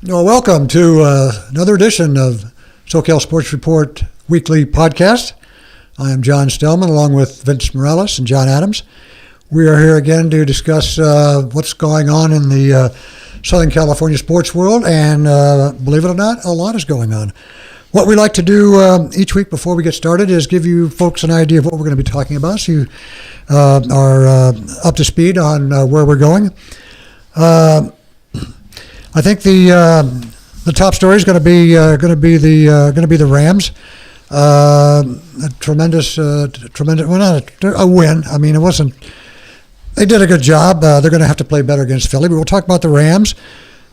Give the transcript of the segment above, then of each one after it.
Well, welcome to another edition of SoCal Sports Report Weekly Podcast. I am John Stellman, along with Vince Morales and John Adams. We are here again to discuss what's going on in the Southern California sports world, and believe it or not, a lot is going on. What we like to do each week before we get started is give you folks an idea of what we're going to be talking about, so you are up to speed on where we're going. I think the top story is going to be the Rams. A tremendous. Well, not a win. I mean, it wasn't. They did a good job. They're going to have to play better against Philly. But we'll talk about the Rams,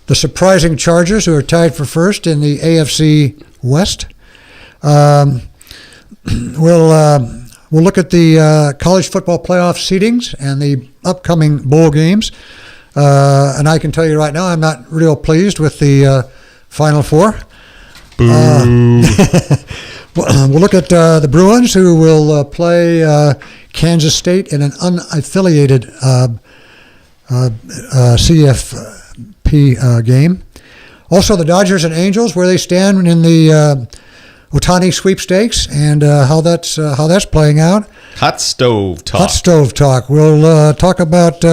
the surprising Chargers, who are tied for first in the AFC West. We'll look at the college football playoff seedings and the upcoming bowl games. And I can tell you right now, I'm not real pleased with the Final Four. We'll look at the Bruins, who will play Kansas State in an unaffiliated CFP game. Also, the Dodgers and Angels, where they stand in the Ahtani Sweepstakes, and how that's playing out. Hot stove talk. We'll talk about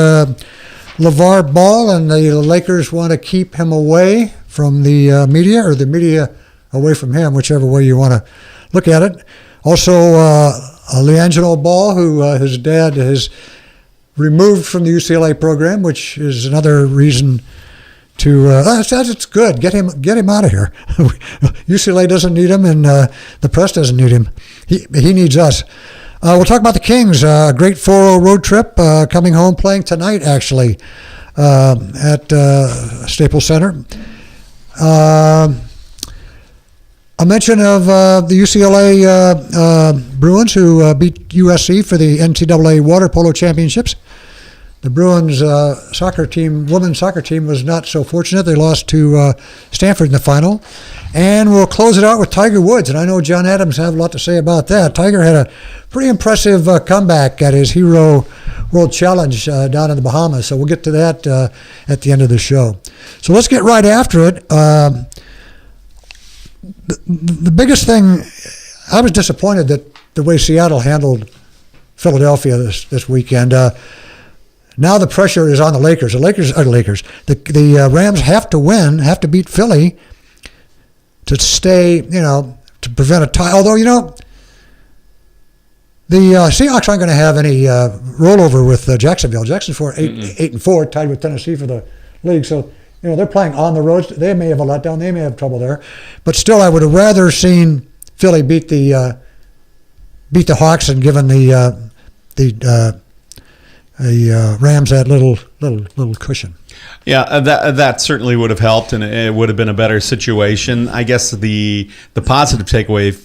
Lavar Ball, and the Lakers want to keep him away from the media, or the media away from him, whichever way you want to look at it. Also, Li Angelo Ball, who his dad has removed from the UCLA program, which is another reason to. It's good. Get him out of here. UCLA doesn't need him, and the press doesn't need him. He needs us. We'll talk about the Kings. Great 4-0 road trip, coming home, playing tonight, actually, at Staples Center. A mention of the UCLA Bruins, who beat USC for the NCAA Water Polo Championships. The Bruins women's soccer team, was not so fortunate. They lost to Stanford in the final. And we'll close it out with Tiger Woods. And I know John Adams has a lot to say about that. Tiger had a pretty impressive comeback at his Hero World Challenge down in the Bahamas. So we'll get to that at the end of the show. So let's get right after it. The biggest thing, I was disappointed that the way Seattle handled Philadelphia this weekend. Now the pressure is on the Lakers. The Rams have to win, have to beat Philly to stay, to prevent a tie. Although, the Seahawks aren't going to have any rollover with Jacksonville. Jacksonville 8-4, tied with Tennessee for the league. So, they're playing on the road. They may have a letdown. They may have trouble there. But still, I would have rather seen Philly beat the Hawks and given the Rams that little cushion. Yeah, that certainly would have helped, and it would have been a better situation. I guess the positive takeaway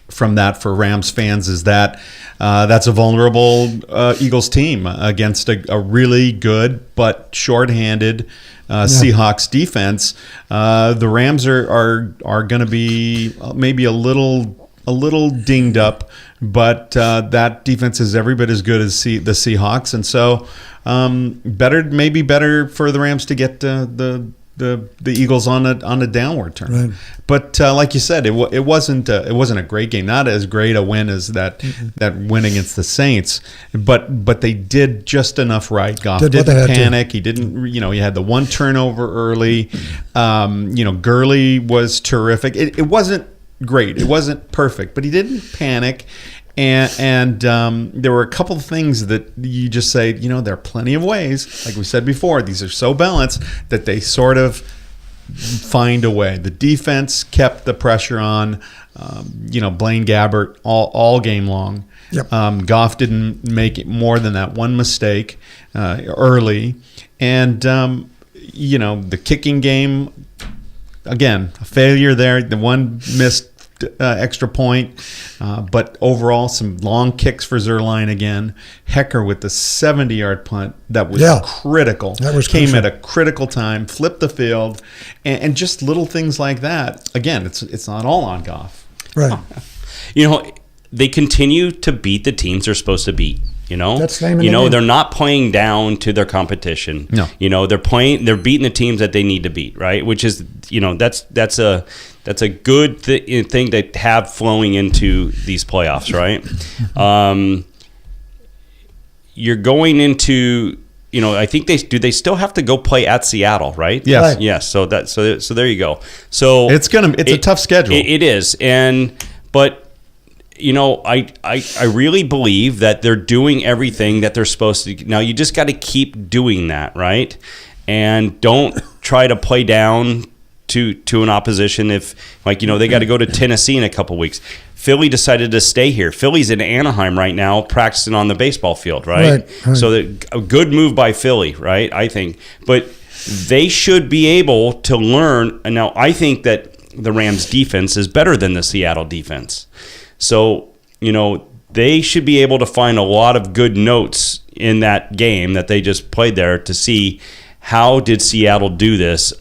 from that for Rams fans is that that's a vulnerable Eagles team against a really good but shorthanded Seahawks defense. The Rams are going to be maybe a little dinged up, but that defense is every bit as good as the Seahawks, and so better for the Rams to get the Eagles on a downward turn. Right. But like you said, it wasn't a great game, not as great a win as that win against the Saints, but they did just enough right. Goff didn't panic. He didn't, he had the one turnover early. Gurley was terrific. It wasn't great. It wasn't perfect, but he didn't panic. And there were a couple of things that you just say, there are plenty of ways, like we said before, these are so balanced that they sort of find a way. The defense kept the pressure on, Blaine Gabbert all game long. Yep. Goff didn't make it more than that one mistake early. And, the kicking game, again, a failure there. The one missed extra point, but overall some long kicks for Zerline again. Hecker with the 70-yard punt that was critical. Came at a critical time, flipped the field, and just little things like that. Again, it's not all on Goff. Right. They continue to beat the teams they're supposed to beat. That's the name of the game. They're not playing down to their competition. No. They're beating the teams that they need to beat, right? Which is, that's a good thing to have flowing into these playoffs, right? You're going into, I think they still have to go play at Seattle, right? Yes. Right. Yes. So there you go. So It's a tough schedule. It is, but I really believe that they're doing everything that they're supposed to. Now you just got to keep doing that, right? And don't try to play down to an opposition if, they got to go to Tennessee in a couple weeks. Philly decided to stay here. Philly's in Anaheim right now practicing on the baseball field, right? So a good move by Philly, right, I think. But they should be able to learn. And now I think that the Rams defense is better than the Seattle defense. So, they should be able to find a lot of good notes in that game that they just played there to see how did Seattle do this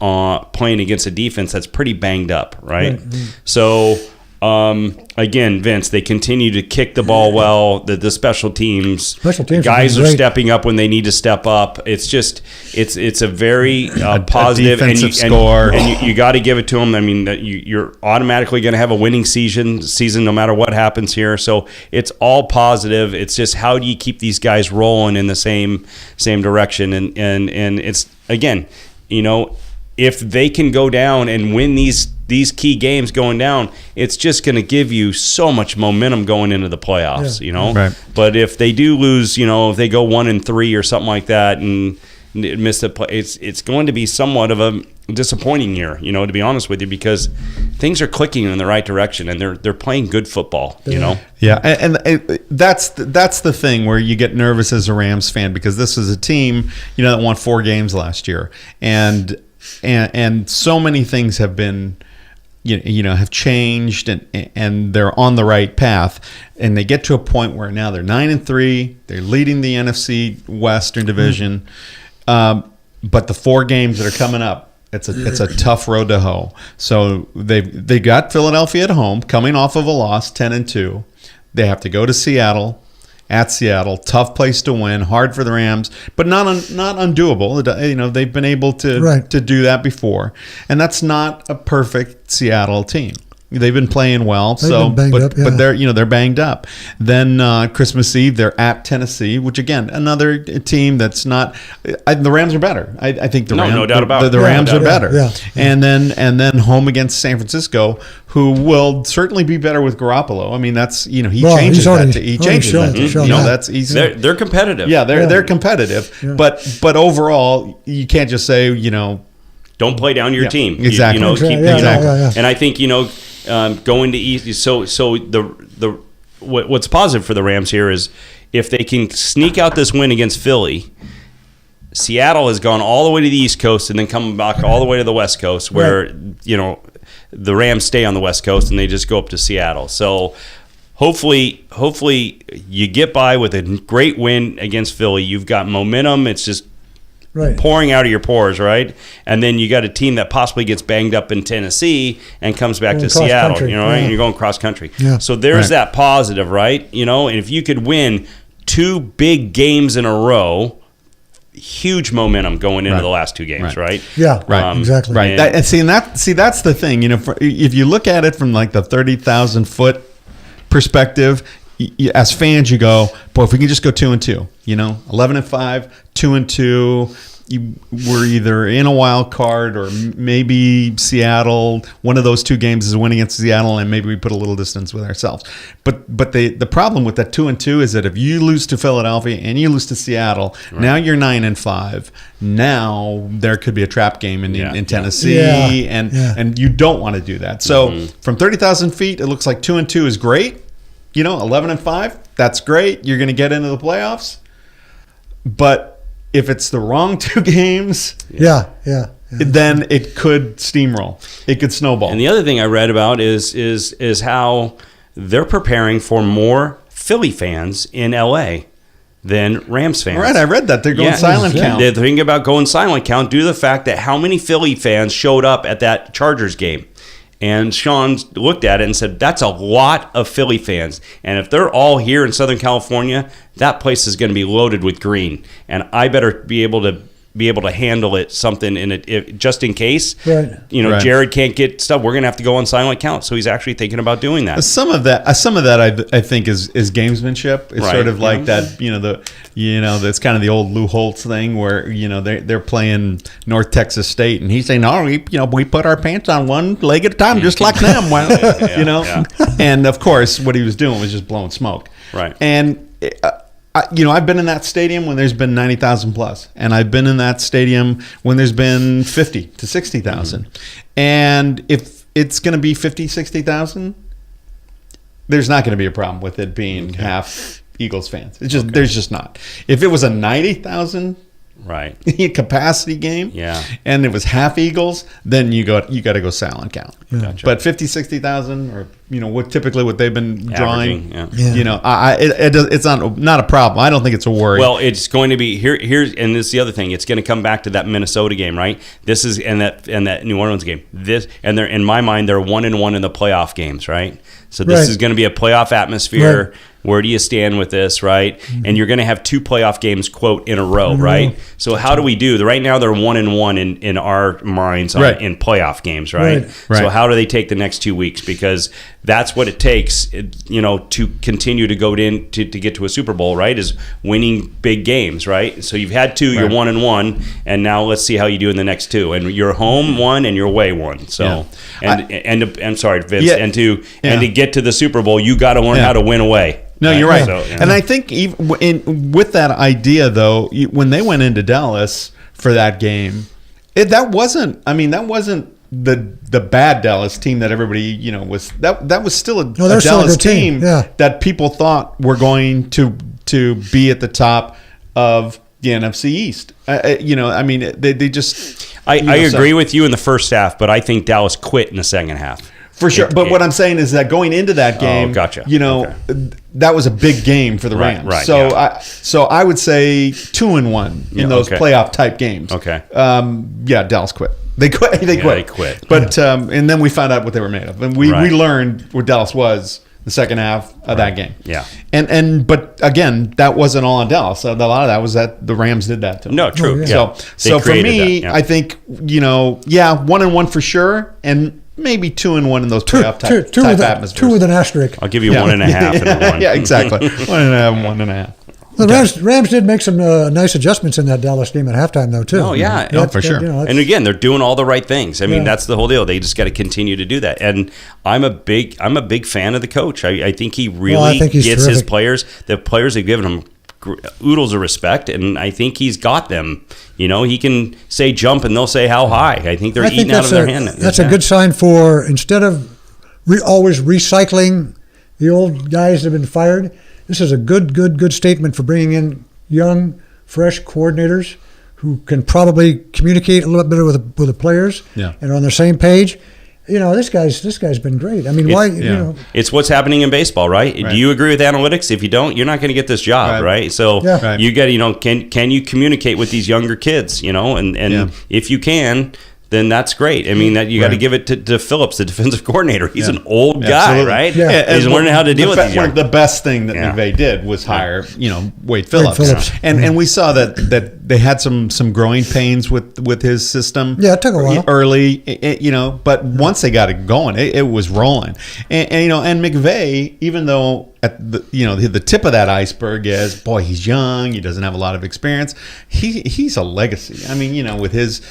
playing against a defense that's pretty banged up, right? So, again, Vince, they continue to kick the ball well. The special teams guys are stepping up when they need to step up. It's just it's a very positive a defensive score, and you got to give it to them. I mean, that you're automatically going to have a winning season no matter what happens here. So it's all positive. It's just how do you keep these guys rolling in the same direction? And it's again, if they can go down and win these key games going down, it's just going to give you so much momentum going into the playoffs, Right. But if they do lose, if they go 1-3 or something like that and miss the play, it's going to be somewhat of a disappointing year, to be honest with you, because things are clicking in the right direction and they're playing good football, Yeah, and that's the thing where you get nervous as a Rams fan, because this is a team, that won 4 games last year, and so many things have been have changed, and they're on the right path, and they get to a point where now they're 9-3, they're leading the NFC Western Division, but the 4 games that are coming up, it's a tough road to hoe. So they got Philadelphia at home, coming off of a loss, 10-2. They have to go to Seattle. At Seattle, tough place to win, hard for the Rams, but not undoable. They've been able to do that before, and that's not a perfect Seattle team. They've been playing well, but they're banged up. Then Christmas Eve, they're at Tennessee, which again, another team that's not. The Rams are better. I think the Rams, no doubt about it. The Rams are better. Yeah. And then home against San Francisco, who will certainly be better with Garoppolo. I mean, that's he changes that. They're competitive. Yeah, they're competitive. Yeah. But overall, you can't just say don't play down your team. Exactly. Exactly. And I think going to East. So what's positive for the Rams here is if they can sneak out this win against Philly. Seattle has gone all the way to the East Coast and then come back all the way to the West Coast, where the Rams stay on the West Coast and they just go up to Seattle. So hopefully you get by with a great win against Philly. You've got momentum. It's just pouring out of your pores, right? And then you got a team that possibly gets banged up in Tennessee and comes back to Seattle, right? And you're going cross country. Yeah. So there's that positive, right? And if you could win 2 big games in a row, huge momentum going into the last 2 games, right? Yeah, exactly. Right. That's the thing. If you look at it from like the 30,000-foot perspective, as fans, you go, boy, if we can just go 2-2, 11-5, 2-2. We're either in a wild card or maybe Seattle. One of those 2 games is a win against Seattle, and maybe we put a little distance with ourselves. But the problem with that 2-2 is that if you lose to Philadelphia and you lose to Seattle, now you're 9-5. Now there could be a trap game in Tennessee, and you don't want to do that. So from 30,000 feet, it looks like 2-2 is great. 11-5, that's great. You're going to get into the playoffs. But if it's the wrong 2 games, then it could steamroll. It could snowball. And the other thing I read about is how they're preparing for more Philly fans in LA than Rams fans. Right, I read that. They're going silent count. They're thinking about going silent count due to the fact that how many Philly fans showed up at that Chargers game. And Sean looked at it and said, that's a lot of Philly fans. And if they're all here in Southern California, that place is going to be loaded with green. And I better be able to handle it something in it just in case. Right. Right. Jared can't get stuff. We're going to have to go on silent count. So he's actually thinking about doing that. Some of that I think is gamesmanship. It's Right. sort of like that, that's kind of the old Lou Holtz thing where, they're playing North Texas State and he's saying, no, we put our pants on one leg at a time, just like them. Yeah. And of course, what he was doing was just blowing smoke. Right. And, I've been in that stadium when there's been 90,000 plus, and I've been in that stadium when there's been 50 to 60,000. And if it's going to be 50, 60,000, there's not going to be a problem with it being half Eagles fans. It's just there's just not. If it was a 90,000 right capacity game, Yeah. and it was half Eagles, then you got to go silent count. Gotcha. But 50, 60,000, or what they've been drawing, Averaging, it's not a problem. I don't think it's a worry. Well, it's going to be here's and this is the other thing. It's going to come back to that Minnesota game, right? This is and that New Orleans game. They're in my mind they're 1-1 in the playoff games, right? So this is going to be a playoff atmosphere. Right. Where do you stand with this, right? Mm-hmm. And you're going to have 2 playoff games, quote, in a row, right? So how do we do? Right now they're 1-1 in our minds in playoff games, right? So how do they take the next 2 weeks? Because that's what it takes, to continue to go in to get to a Super Bowl, right? Is winning big games, right? So you've had 2, you're 1-1, and now let's see how you do in the next 2. And you're home 1 and you're away 1 . So I'm sorry, Vince. And to get to the Super Bowl, you got to learn how to win away. No, you're right. So, And I think even with that idea, though, when they went into Dallas for that game, that wasn't the bad Dallas team that everybody was. That was still a Dallas team that people thought were going to be at the top of the NFC East. They just. I agree with you in the first half, but I think Dallas quit in the second half. For sure. But what I'm saying is that going into that game, that was a big game for the Rams. Right, so I would say 2-1 in those playoff type games. Okay. Dallas quit. They quit. They quit. But and then we found out what they were made of, and we learned what Dallas was the second half of that game. Yeah. But again, that wasn't all on Dallas. A lot of that was that the Rams did that to them. No, true. So for me, I think 1-1 for sure, and maybe 2-1 in those playoff type atmospheres. 2 with an asterisk. I'll give you 1.5 and 1. Yeah, exactly. 1.5, 1.5. The Rams did make some nice adjustments in that Dallas game at halftime, though, too. Oh, yeah. For sure. And again, they're doing all the right things. I mean, that's the whole deal. They just got to continue to do that. And I'm a big fan of the coach. I think he really gets terrific. his players. The players have given him oodles of respect, and I think he's got them. He can say jump, and they'll say how high. I think they're eating out of their hand. That's a good sign for, instead of always recycling the old guys that have been fired, this is a good statement for bringing in young, fresh coordinators who can probably communicate a little bit better with the players and are on the same page. This guy's been great. I mean, It's what's happening in baseball, right? Do you agree with analytics? If you don't, you're not going to get this job, right? So you get, can you communicate with these younger kids, and if you can, then that's great. I mean, that you got to give it to Phillips, the defensive coordinator. He's an old guy, right? Yeah. He's learning how to deal with these young. The best thing that McVay did was hire, Wade Phillips. And we saw that they had some growing pains with his system. Yeah, it took a while. Early, but once they got it going, it was rolling. And McVay, even though at the tip of that iceberg is, boy, he's young, he doesn't have a lot of experience. He's a legacy. I mean, with his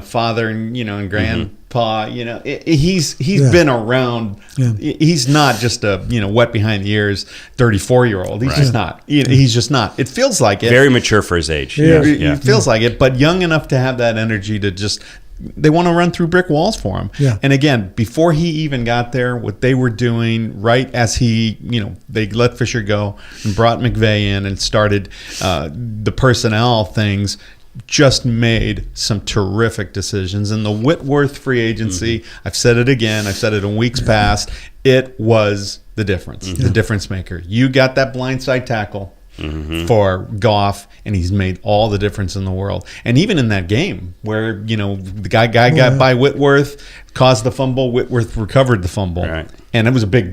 father and grandpa, he's been around. He's not just a wet behind the ears 34-year-old. He's just not. He's just not. It feels like it. Very mature for his age. It feels like it, but young enough to have that energy to just. They want to run through brick walls for him. Yeah. And again, before he even got there, what they were doing right as they let Fisher go and brought McVay in and started the personnel things, just made some terrific decisions. And the Whitworth free agency, I've said it again, I've said it in weeks past, it was the difference, the difference maker. You got that blindside tackle for Goff, and he's made all the difference in the world. And even in that game where the guy got by Whitworth, caused the fumble, Whitworth recovered the fumble, and it was a big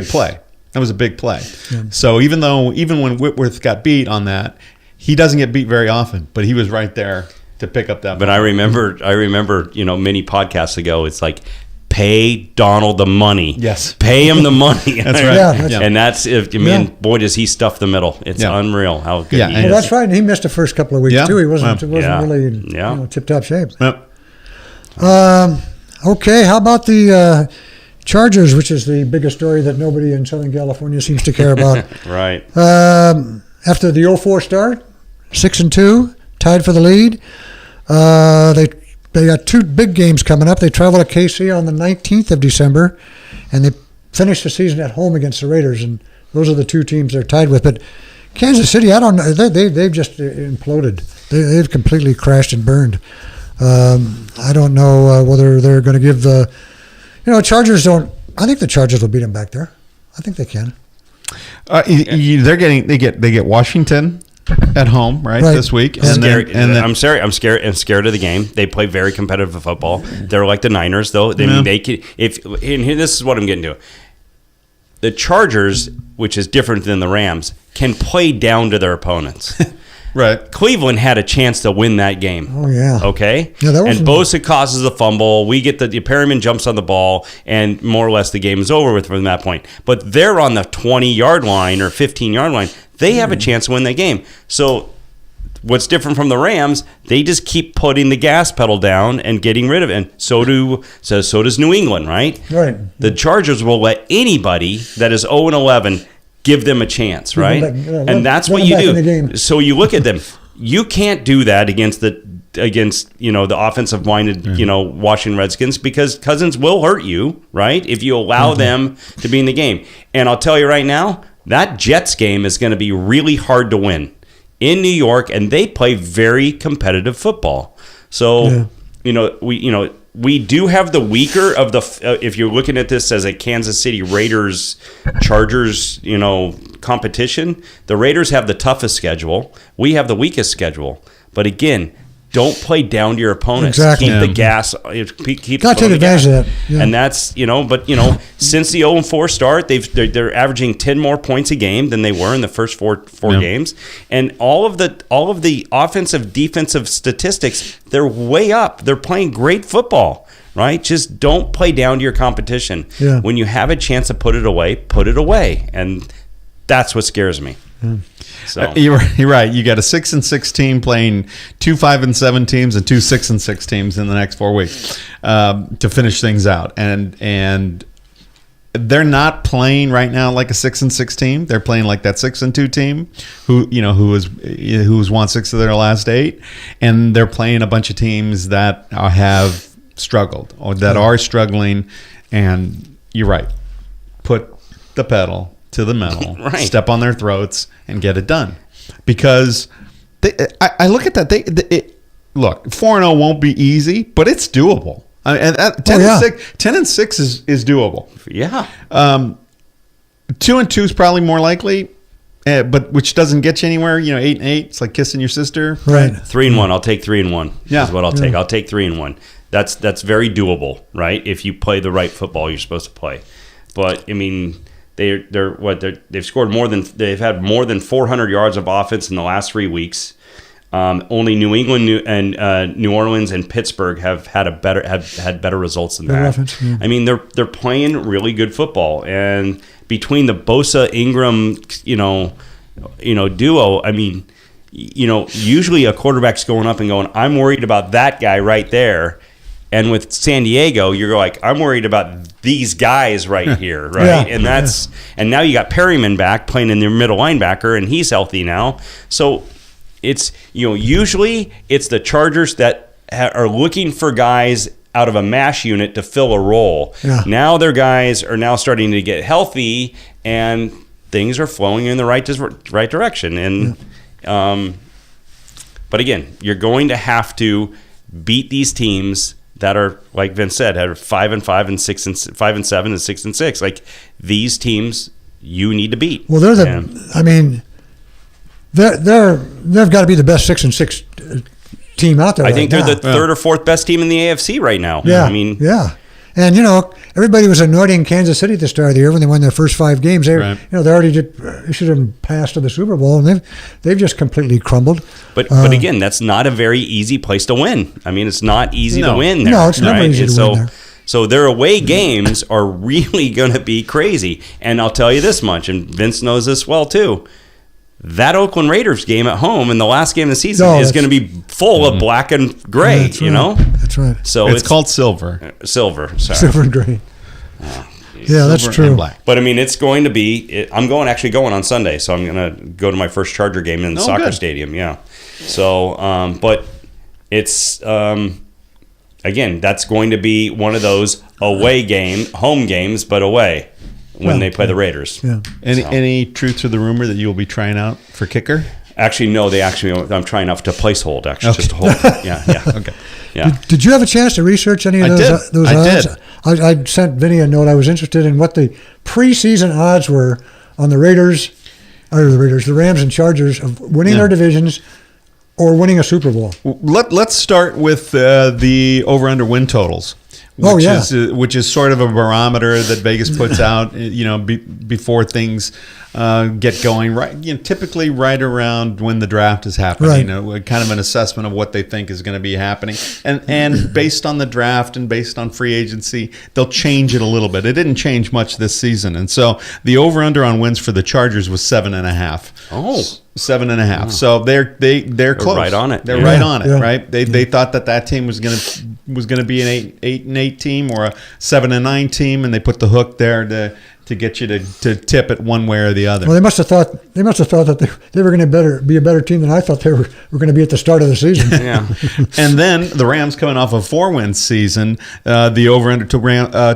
play. That was a big play. Yeah. So even when Whitworth got beat on that, he doesn't get beat very often, but he was right there to pick up that. But I remember, many podcasts ago, it's like, pay Donald the money. Yes. Pay him the money. That's right. Yeah, and that's, boy, does he stuff the middle. It's unreal how good he is. Well, that's right. And he missed the first couple of weeks, too. He wasn't really in tip-top shape. Yep. Okay, how about the Chargers, which is the biggest story that nobody in Southern California seems to care about. Right. After the 0-4 start, 6-2, tied for the lead. They got two big games coming up. They travel to KC on the 19th of December, and they finish the season at home against the Raiders. And those are the two teams they're tied with. But Kansas City, I don't know. They've just imploded. They've completely crashed and burned. I don't know whether they're going to give the Chargers don't. I think the Chargers will beat them back there. I think they can. They get Washington at home right this week, and I'm scared of the game. They play very competitive football. They're like the Niners, though. They could, and this is what I'm getting to. The Chargers, which is different than the Rams, can play down to their opponents. Right. Cleveland had a chance to win that game. Oh, yeah. Okay? Yeah, and Bosa causes the fumble. We get the Perryman jumps on the ball, and more or less the game is over with from that point. But they're on the 20-yard line or 15-yard line. They have a chance to win that game. So what's different from the Rams, they just keep putting the gas pedal down and getting rid of it. And so does New England, right? Right. The Chargers will let anybody that is 0-11 give them a chance, right? And that's what you do. So you look at them. You can't do that against the offensive-minded Washington Redskins, because Cousins will hurt you, right? If you allow them to be in the game. And I'll tell you right now, that Jets game is going to be really hard to win in New York, and they play very competitive football. So we do have the weaker of the. If you're looking at this as a Kansas City Raiders Chargers, competition, the Raiders have the toughest schedule. We have the weakest schedule. But again, don't play down to your opponents. Exactly. Keep the gas. Keep got to take advantage of that. Yeah. And that's since the 0-4 start, they're averaging 10 more points a game than they were in the first four games. And all of the offensive defensive statistics, they're way up. They're playing great football. Right? Just don't play down to your competition. Yeah. When you have a chance to put it away. And that's what scares me. Yeah. So you're right. You got a 6-6 team playing 2 5-7 teams and 2 6-6 teams in the next 4 weeks to finish things out, and they're not playing right now like a 6-6 team. They're playing like that 6-2 team who's won 6 of their last 8, and they're playing a bunch of teams that have struggled or that are struggling. And you're right. Put the pedal to the metal, right. Step on their throats and get it done. Because I look at that. Look, 4-0 won't be easy, but it's doable. And 10-6 is doable. Yeah. 2-2 is probably more likely, but which doesn't get you anywhere. 8-8, it's like kissing your sister. Right. 3-1. I'll take 3-1. Yeah. Is what I'll take. I'll take 3-1. That's very doable, right? If you play the right football you're supposed to play. But I mean, they've had more than 400 yards of offense in the last 3 weeks. Only New England and New Orleans and Pittsburgh have had better results than that. Offense, yeah. I mean, they're playing really good football, and between the Bosa Ingram, duo, I mean, usually a quarterback's going up and going, I'm worried about that guy right there. And with San Diego, you're like, I'm worried about these guys right here, right? Yeah. And now you got Perryman back playing in their middle linebacker, and he's healthy now. So it's usually it's the Chargers that are looking for guys out of a MASH unit to fill a role. Yeah. Now their guys are now starting to get healthy, and things are flowing in the right direction. And but again, you're going to have to beat these teams that are, like Vince said, are 5-5 and 6 and 5-7 and 6-6. Like these teams, you need to beat. Well, they've got to be the best 6-6 team out there. I think right they're now. the third or fourth best team in the AFC right now. Yeah, I mean, yeah. And everybody was anointing Kansas City at the start of the year when they won their first 5 games. They, Right. they already should have passed to the Super Bowl, and they've just completely crumbled. But again, that's not a very easy place to win. I mean, it's not easy to win there. No, it's never easy to win there. So their away games are really going to be crazy. And I'll tell you this much, and Vince knows this well too. That Oakland Raiders game at home in the last game of the season is going to be full of black and gray, That's right. So it's called silver. Silver, sorry. Silver and gray. Yeah, that's Silver true. and black. But I mean, it's going to be. I'm going on Sunday, so I'm going to go to my first Charger game in the soccer stadium. Yeah. So, but it's again, that's going to be one of those home games, but away when they play the Raiders. Yeah. Any truth to the rumor that you'll be trying out for kicker? Actually, no. I'm trying out to place hold. Actually, just to hold. Yeah. Okay. Yeah. Did you have a chance to research any of those odds? I did. I sent Vinny a note. I was interested in what the preseason odds were on the the Rams and Chargers of winning their divisions or winning a Super Bowl. Let's start with the over/under win totals. Which is sort of a barometer that Vegas puts out, before things get going. Right, typically right around when the draft is happening. Right. Kind of an assessment of what they think is going to be happening, and based on the draft and based on free agency, they'll change it a little bit. It didn't change much this season, and so the over/under on wins for the Chargers was 7.5. Oh. 7.5. Wow. So they're close. Right on it. They're right on it. Right. They thought that team was going to be an 8-8 team or a 7-9 team, and they put the hook there to get you to tip it one way or the other. Well, they must have thought that they were going to be a better team than I thought they were going to be at the start of the season. Yeah. And then the Rams coming off a 4-win season, the over/under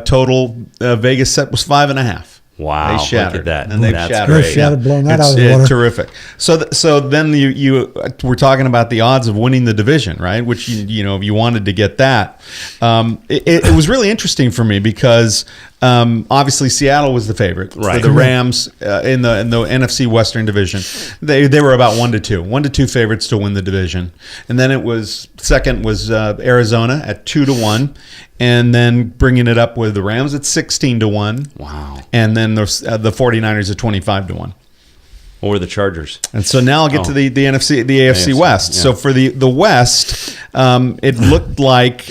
total Vegas set was 5.5. Wow! They shattered. Look at that, and they've that's shattered. great. Shattered, blown that out of the water. Terrific. So then you we're talking about the odds of winning the division, right? Which you wanted to get that. It was really interesting for me because obviously Seattle was the favorite for the Rams in the NFC Western Division. They were about 1-2 favorites to win the division, and then it was second was Arizona at 2-1. And then bringing it up with the Rams at 16-1. Wow. And then the 49ers at 25-1. What were the Chargers? And so now I'll get to the AFC West. Yeah. So for the West, it looked like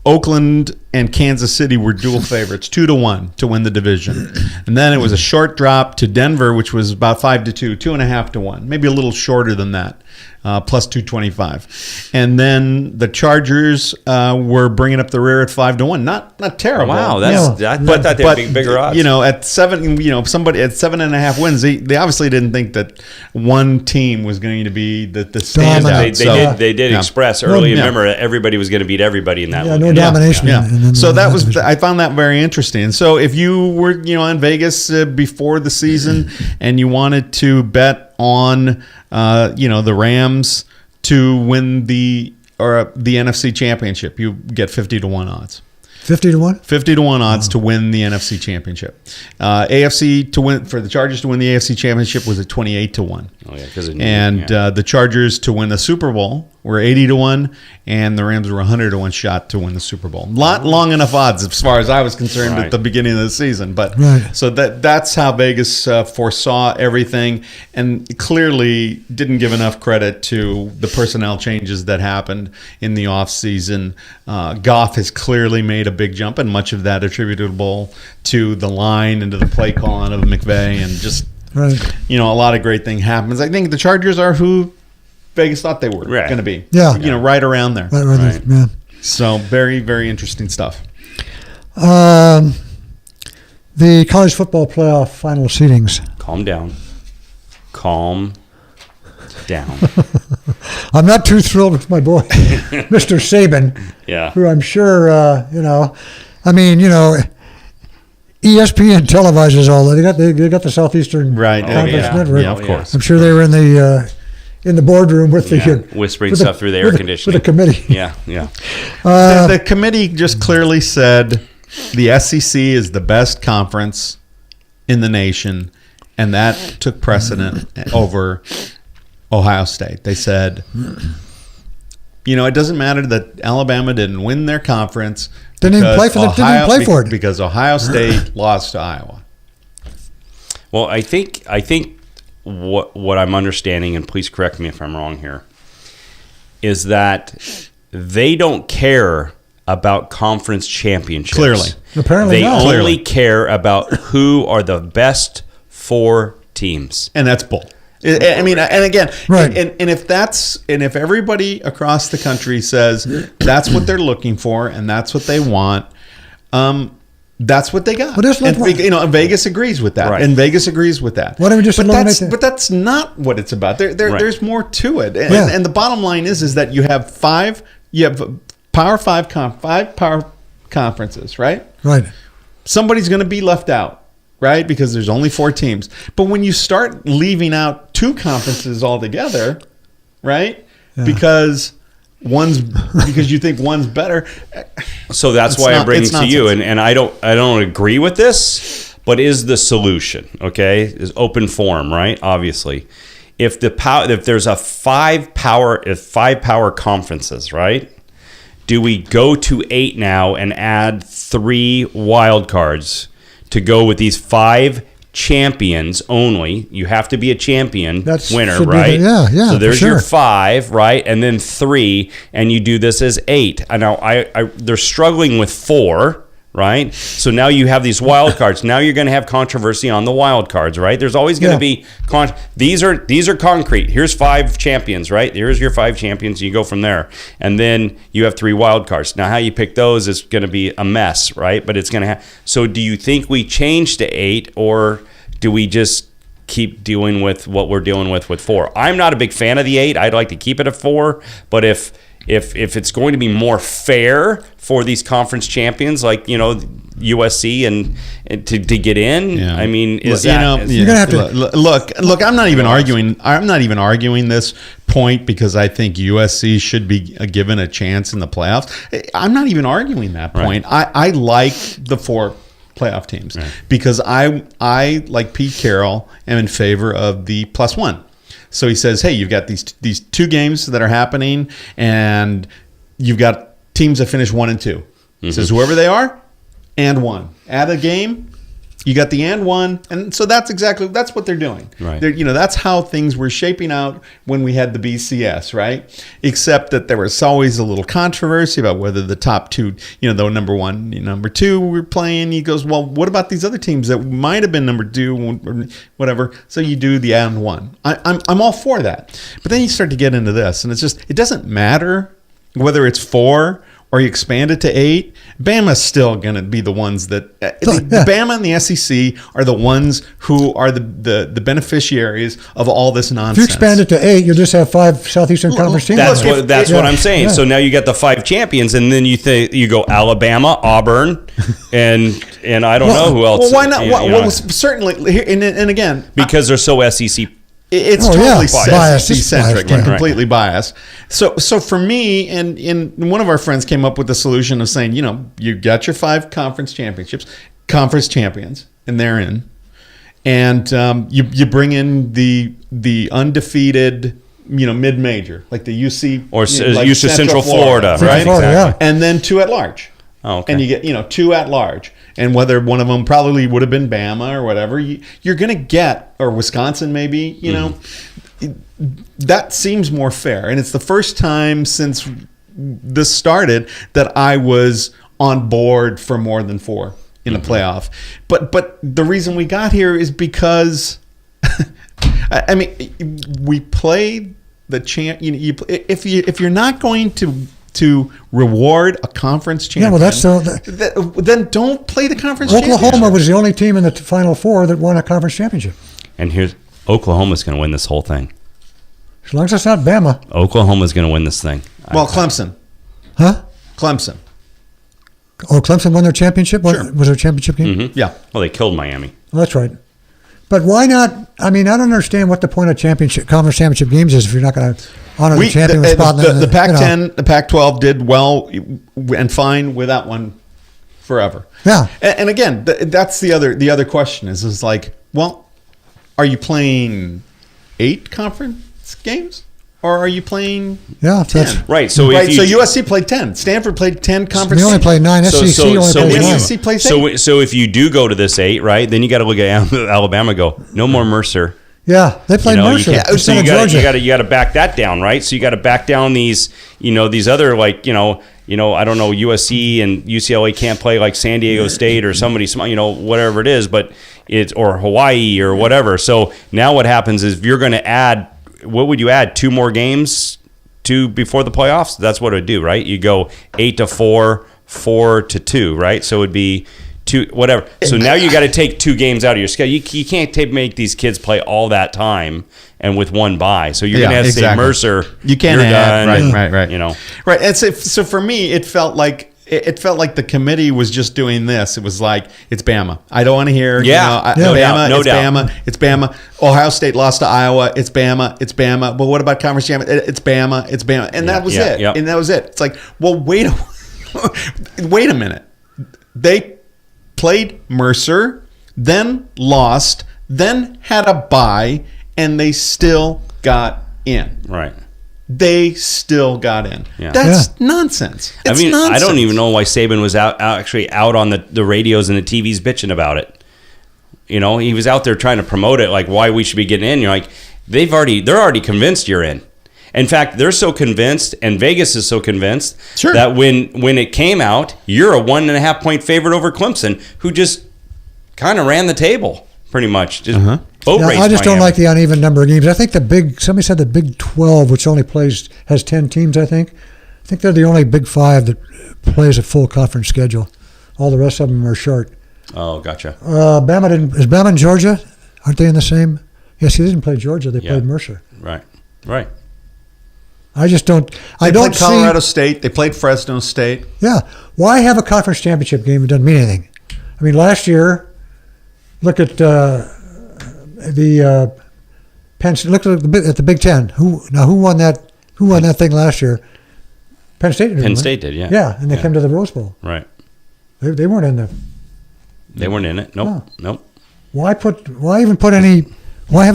Oakland and Kansas City were dual favorites, 2-1 to win the division. And then it was a short drop to Denver, which was about 5-2, 2.5-1, maybe a little shorter than that. Plus 225, and then the Chargers were bringing up the rear at 5-1. Not terrible. Wow, I thought they'd be bigger odds. At 7, somebody at 7.5 wins, they obviously didn't think that one team was going to be the standout. They did express early. Remember, everybody was going to beat everybody in that one. No domination. Yeah. So that was I found that very interesting. So if you were in Vegas before the season and you wanted to bet on the Rams to win the NFC Championship, you get 50-1 odds. 50-1? 50-1 odds to win the NFC Championship. AFC to win for the Chargers to win the AFC Championship was at 28-1. Oh yeah, and the Chargers to win the Super Bowl were 80-1, and the Rams were 100-1 shot to win the Super Bowl. Long enough odds as far as I was concerned at the beginning of the season. But so that's how Vegas foresaw everything, and clearly didn't give enough credit to the personnel changes that happened in the offseason. Goff has clearly made a big jump, and much of that attributable to the line and to the play calling of McVay, and just a lot of great thing happens. I think the Chargers are who Vegas thought they were going to be. Yeah. Right around there. Right. Yeah. So very, very interesting stuff. The college football playoff final seedings. Calm down. I'm not too thrilled with my boy, Mr. Saban. Yeah. Who I'm sure, ESPN televises all that. They got the Southeastern Conference Network. Yeah, of course. I'm sure they were in the boardroom with the whispering stuff through the air conditioning with the committee. Yeah. The committee just clearly said the SEC is the best conference in the nation, and that took precedent over Ohio State. They said, it doesn't matter that Alabama didn't win their conference. Didn't even play for it. Because Ohio State lost to Iowa. Well, I think what I'm understanding, and please correct me if I'm wrong here, is that they don't care about conference championships. Clearly. Apparently they not. only care about who are the best 4 teams. And that's bull. I mean, and again, right. and if everybody across the country says that's what they're looking for and that's what they want, that's what they got. And Vegas agrees with that. Right. And Vegas agrees with that. Why don't we just eliminate that? But that's not what it's about. There's more to it. And, Yeah. and the bottom line is that you have Power 5 power conferences, right? Right. Somebody's going to be left out. Right? Because there's only 4 teams. But when you start leaving out 2 conferences altogether, right? Yeah. Because you think one's better. So that's why I bring it to you. And I don't agree with this, but is the solution, okay? Is open forum, right? Obviously. If there's a 5 power conferences, right? Do we go to 8 now and add 3 wild cards to go with these 5 champions only? You have to be a champion winner, right? Yeah. So there's sure. your 5, right? And then 3, and you do this as 8. I know they're struggling with 4, right? So now you have these wild cards. Now you're going to have controversy on the wild cards, right? There's always going to be these are concrete. Here's 5 champions, right? Here's your 5 champions. You go from there, and then you have 3 wild cards. Now how you pick those is going to be a mess, right? But it's going to have. So do you think we change to 8, or do we just keep dealing with what we're dealing with 4? I'm not a big fan of the 8. I'd like to keep it at 4, but if it's going to be more fair for these conference champions like USC and to get in, I mean, you're gonna have to look. I'm not even arguing. I'm not even arguing this point because I think USC should be given a chance in the playoffs. I'm not even arguing that point. Right. I like the 4 playoff teams because I like Pete Carroll am in favor of the +1. So he says, hey, you've got these 2 games that are happening, and you've got teams that finish 1 and 2. He says, whoever they are, and 1. Add a game, you got the and 1. And so that's what they're doing. Right. That's how things were shaping out when we had the BCS, right? Except that there was always a little controversy about whether the top 2, the number 1, number 2 were playing. He goes, well, what about these other teams that might have been number 2 or whatever? So you do the and 1. I'm all for that. But then you start to get into this, and it doesn't matter whether it's 4 or you expand it to 8, Bama's still going to be the ones that Bama and the SEC are the ones who are the beneficiaries of all this nonsense. If you expand it to 8, you'll just have 5 Southeastern Conference teams. That's what I'm saying. Yeah. So now you got the 5 champions, and then you go Alabama, Auburn, and I don't know who else. Well, why not? Well, certainly, and again, because they're so SEC. It's totally SEC-centric and right. completely biased. So for me, and one of our friends came up with the solution of saying, you got your 5 conference champions, and they're in, and you bring in the undefeated, mid-major, like the UC or UC Central Florida, right? Florida, yeah. And then 2 at large. Oh, okay. And you get 2 at large. And whether one of them probably would have been Bama or whatever, you're going to get, or Wisconsin maybe, that seems more fair. And it's the first time since this started that I was on board for more than 4 in the playoff. But the reason we got here is because, I mean, we play the champ. If you're not going to reward a conference champion, then don't play the conference championship. Oklahoma was the only team in the Final 4 that won a conference championship. And here's Oklahoma's going to win this whole thing. As long as it's not Bama. Oklahoma's going to win this thing. Well, Clemson. Huh? Clemson. Oh, Clemson won their championship? Sure. Was their championship game? Mm-hmm. Yeah. Well, they killed Miami. Well, that's right. But why not? I mean, I don't understand what the point of conference championship games is if you're not going to honor the champion spot. The Pac-10, the Pac-12 did well and fine with that one forever. Yeah. And again, that's the other question is like, well, are you playing 8 conference games? Or are you playing 10? Right. So USC played 10. Stanford played 10 conference. They only played 9. SEC only played 9. SEC plays 8. So if you do go to this 8, right, then you got to look at Alabama and go, no more Mercer. Yeah, they played Mercer. So you got to back that down, right? So you got to back down these other I don't know, USC and UCLA can't play like San Diego State or somebody, whatever it is, but or Hawaii or whatever. So now what happens is if you're going to add, what would you add? 2 more games before the playoffs? That's what it would do, right? You go 8-4, 4-2, right? So it would be 2, whatever. So now you got to take 2 games out of your schedule. You can't make these kids play all that time and with 1 bye. So you're going to have to say Mercer. You can't add, right. Right. And so for me, it felt like the committee was just doing this. It was like, it's Bama. I don't want to hear, Bama, no it's doubt. Bama, it's Bama. Ohio State lost to Iowa. It's Bama, it's Bama. But what about conference championship? It's Bama, it's Bama. And that was it. Yep. And that was it. It's like, well, wait a minute. They played Mercer, then lost, then had a bye, and they still got in. Right. They still got in. Yeah. That's nonsense. It's nonsense. I don't even know why Saban was out on the radios and the TVs bitching about it. He was out there trying to promote it, like why we should be getting in. You're like, they're already convinced you're in. In fact, they're so convinced, and Vegas is so convinced that when it came out, you're a 1.5 point favorite over Clemson, who just kind of ran the table pretty much. Just I just don't like the uneven number of games. I think somebody said the Big 12, which only has 10 teams, I think they're the only Big 5 that plays a full conference schedule. All the rest of them are short. Oh, gotcha. Is Bama and Georgia, aren't they in the same? Yes, he didn't play Georgia. They played Mercer. Right. I just don't. They played Colorado State. They played Fresno State. Yeah. Why have a conference championship game? It doesn't mean anything. I mean, last year, look at the Penn. Look at the Big Ten. Who won that? Who won that thing last year? Penn State did. Penn State did. Yeah. Yeah, and they came to the Rose Bowl. Right. They weren't in the. They weren't in it. Nope. Why have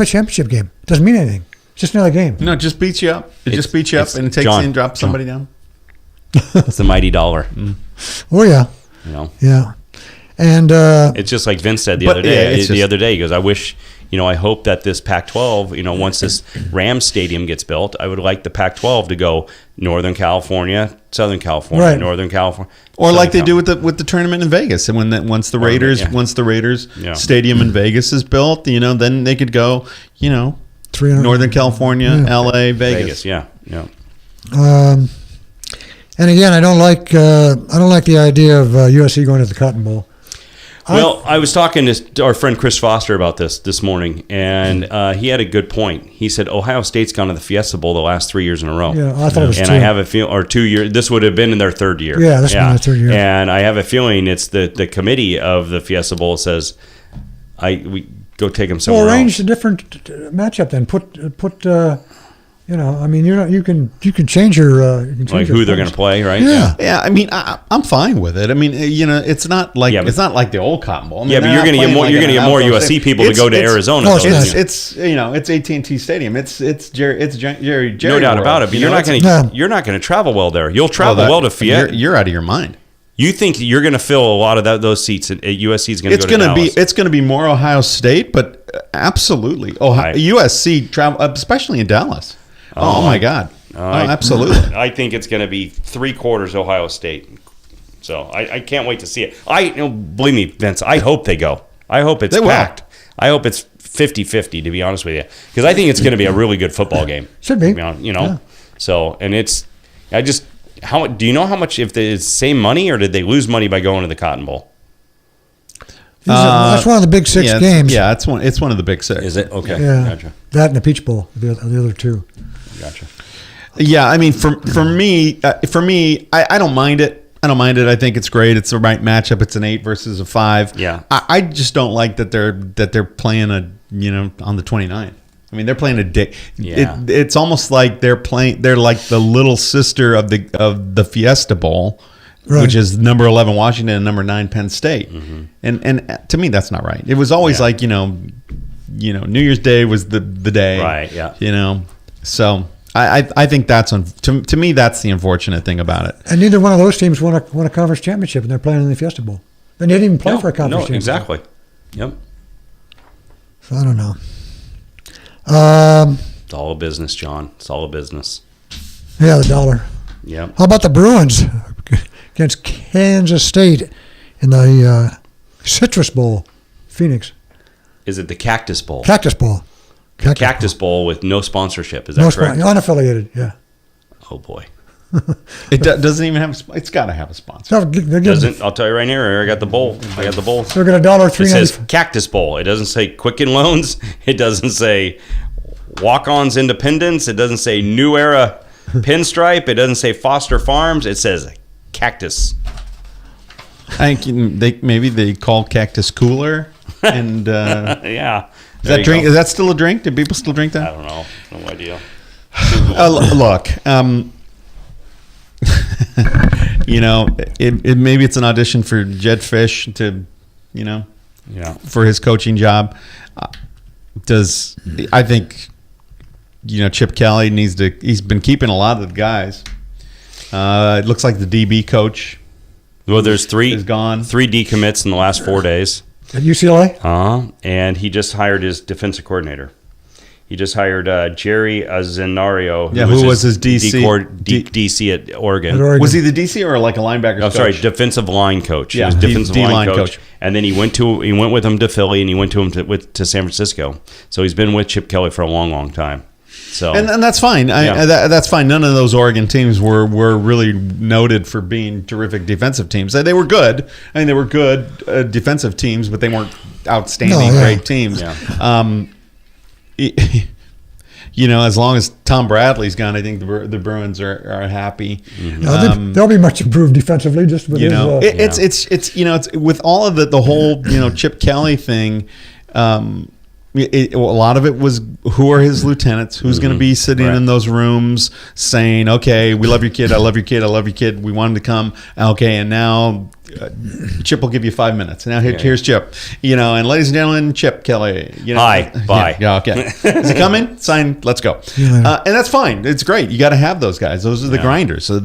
a championship game? It doesn't mean anything. It's just another game. No, it just beats you up. It just beats you up, and it takes you and drops somebody down. It's the mighty dollar. Oh yeah. Yeah. And it's just like Vince said the other day. The other day, he goes, "I wish, I hope that this Pac-12, once this Rams stadium gets built, I would like the Pac-12 to go Northern California, Southern California, Northern California, or like they do with the tournament in Vegas. And once the Raiders stadium in Vegas is built, then they could go, Northern California, LA, Vegas. Yeah. And again, I don't like the idea of USC going to the Cotton Bowl. Well, I was talking to our friend Chris Foster about this morning, and he had a good point. He said Ohio State's gone to the Fiesta Bowl the last 3 years in a row. Yeah, I thought it was 2. And I have a feeling, or 2 years. This would have been in their 3rd year. Yeah, this would be their 3rd year. And I have a feeling it's the committee of the Fiesta Bowl says, we go take them somewhere else. Arrange a different matchup then. You can change your who they're going to play, right? Yeah. I mean, I'm fine with it. I mean, it's not like the old Cotton Bowl. I mean, but you're going to get more USC people to go to Arizona. It's AT&T Stadium. It's Jerry. No doubt about it. But you're not going to travel well there. You'll travel well to Fiesta. You're out of your mind. You think you're going to fill a lot of those seats at USC is going to go to Dallas? It's going to be more Ohio State, but absolutely USC travel, especially in Dallas. Oh my God! Absolutely. I think it's going to be 3/4 Ohio State. So I can't wait to see it. Believe me, Vince. I hope they go. I hope it's packed. I hope it's 50-50. To be honest with you, because I think it's going to be a really good football game. Should be. So and it's. How do you know how much, if it's the same money, or did they lose money by going to the Cotton Bowl? That's one of the Big 6 games. Yeah, it's one of the Big 6. Is it? Okay. Yeah. Gotcha. That and the Peach Bowl, the other 2. Gotcha. Yeah, I mean, for me, I don't mind it. I think it's great. It's the right matchup. It's an 8 versus a 5. Yeah. I just don't like that they're playing on the 29th. I mean, they're playing a day. Yeah. It's almost like they're like the little sister of the Fiesta Bowl, which is number 11 Washington and number 9 Penn State. Mm-hmm. And to me, that's not right. It was always like New Year's Day was the day. Right, yeah. So I think that's to me that's the unfortunate thing about it. And neither one of those teams won a conference championship, and they're playing in the Fiesta Bowl. They didn't even play for a conference championship. Exactly. Yep. So I don't know. It's all a business, John. It's all a business. Yeah, the dollar. Yep. How about the Bruins against Kansas State in the Citrus Bowl, Phoenix? Is it the Cactus Bowl? Cactus Bowl. Cactus Bowl with no sponsorship. Is that correct? Unaffiliated, yeah. Oh, boy. It doesn't even have. It's got to have a sponsor. So Doesn't. I'll tell you right here. I got the bowl. They're going to It says Cactus Bowl. It doesn't say Quicken Loans. It doesn't say Walk-Ons Independence. It doesn't say New Era Pinstripe. It doesn't say Foster Farms. It says Cactus. I think maybe they call Cactus Cooler, and Yeah. Is that still a drink? Do people still drink that? I don't know. No idea. Look, maybe it's an audition for Jed Fish to, for his coaching job. I think, Chip Kelly he's been keeping a lot of the guys. It looks like the DB coach. Well, there's is gone. 3 decommits in the last 4 days. At UCLA? And he just hired his defensive coordinator. He just hired Jerry Azzenario. Who was his DC? DC at Oregon. Was he the DC or like a linebacker coach? Sorry, defensive line coach. Yeah, he was defensive line coach. coach. And then he went with him to Philly, and he went to San Francisco. So he's been with Chip Kelly for a long, long time. So and that's fine. That's fine. None of those Oregon teams were really noted for being terrific defensive teams. They were good. I mean, they were good defensive teams, but they weren't outstanding great teams. Yeah. As long as Tom Bradley's gone, I think the Bruins are happy. Mm-hmm. They'll be much improved defensively. Just with it's with all of the whole Chip Kelly thing. A lot of it was who are his lieutenants, who's going to be sitting in those rooms saying, okay, we love your kid, I love your kid, I love your kid, we want him to come, okay, and now Chip will give you 5 minutes. Now here's Chip, and ladies and gentlemen, Chip Kelly. Hi, bye. Yeah, okay. Is he coming? Sign, let's go. And that's fine. It's great. You got to have those guys. Those are the grinders. So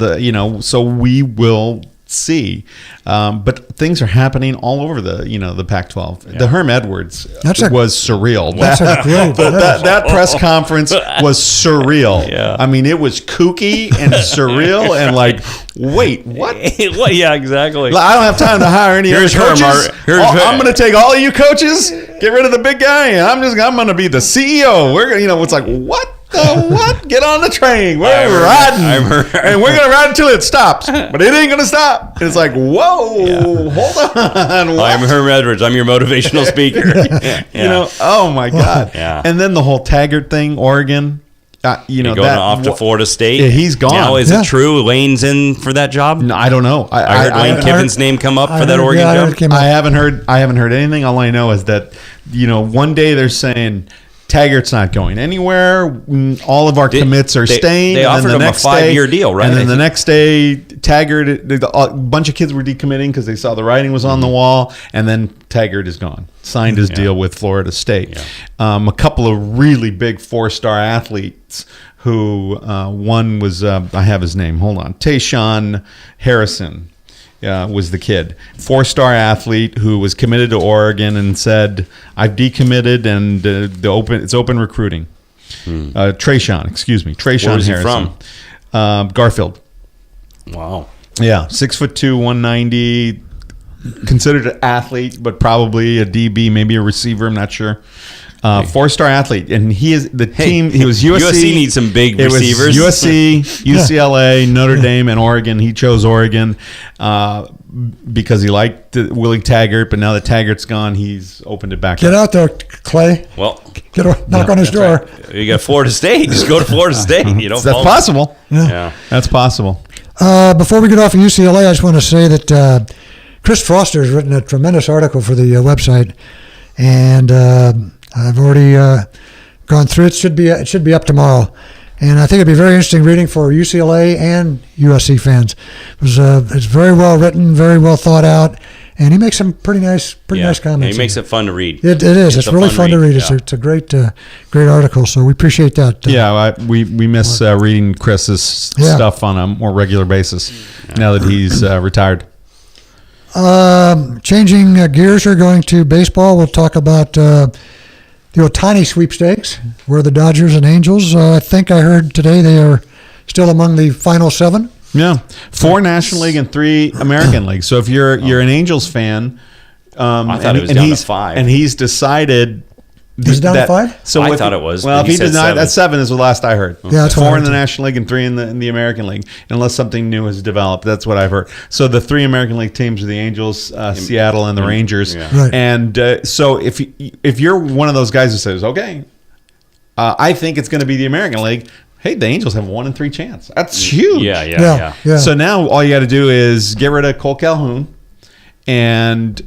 so we will see. But things are happening all over the Pac-12. Yeah. The Herm Edwards was surreal. That press conference was surreal. Yeah. I mean, it was kooky and surreal and like, wait, what? Yeah, exactly. I don't have time to hire any other coaches. I'm going to take all of you coaches, get rid of the big guy, and I'm going to be the CEO. We're it's like, what? What? Get on the train. We're riding. And we're going to ride until it stops. But it ain't going to stop. And it's like, whoa, hold on. What? I'm Herm Edwards. I'm your motivational speaker. Oh my God. Yeah. And then the whole Taggart thing, Oregon. Going off to Florida State. Yeah, he's gone. Now, is it true Lane's in for that job? No, I don't know. I heard Lane Kiffin's name come up for that Oregon job. I haven't heard anything. All I know is that one day they're saying Taggart's not going anywhere. All of our commits are staying. They offered him a 5-year deal, right? And then the next day, Taggart, a bunch of kids were decommitting because they saw the writing was on the wall. And then Taggart is gone. Signed his deal with Florida State. Yeah. A couple of really big 4-star athletes who one was, I have his name. Hold on. Tayshawn Harrison. Was the kid. 4-star athlete who was committed to Oregon and said, I've decommitted and it's open recruiting. Trayshawn Where's Harrison. He from? Garfield. Wow. Yeah, 6'2", 190, considered an athlete, but probably a DB, maybe a receiver, I'm not sure. 4-star athlete, and he is the team. He was USC. USC needs some big receivers. It was USC, UCLA, Notre Dame, and Oregon. He chose Oregon because he liked Willie Taggart, but now that Taggart's gone, he's opened it back. Get out there, Clay. Well, knock on his door. Right. You got Florida State. Just go to Florida State. That's possible. Yeah, that's possible. Before we get off of UCLA, I just want to say that Chris Foster has written a tremendous article for the website, and I've already gone through it. It should be up tomorrow, and I think it'd be very interesting reading for UCLA and USC fans. It's very well written, very well thought out, and he makes some pretty nice comments. He makes it fun to read. It is. It's really fun to read. Yeah. It's a great article. So we appreciate that. We miss reading Chris's stuff on a more regular basis now that he's retired. Changing gears, we're going to baseball. We'll talk about the Ahtani Sweepstakes, where the Dodgers and Angels. I think I heard today they are still among the final 7. Yeah, 4 National League and 3 American League. So if you're an Angels fan, I thought it was down to 5, and he's decided. Is it down to 5? So I thought it was. Well, if he denied that 7 is the last I heard. Yeah, that's 4 in the National League and 3 in the American League, unless something new has developed. That's what I've heard. So the 3 American League teams are the Angels, Seattle, and the Rangers. Yeah. Right. And so if you're one of those guys who says, okay, I think it's going to be the American League. Hey, the Angels have 1 in 3 chance. That's huge. Yeah. So now all you got to do is get rid of Cole Calhoun and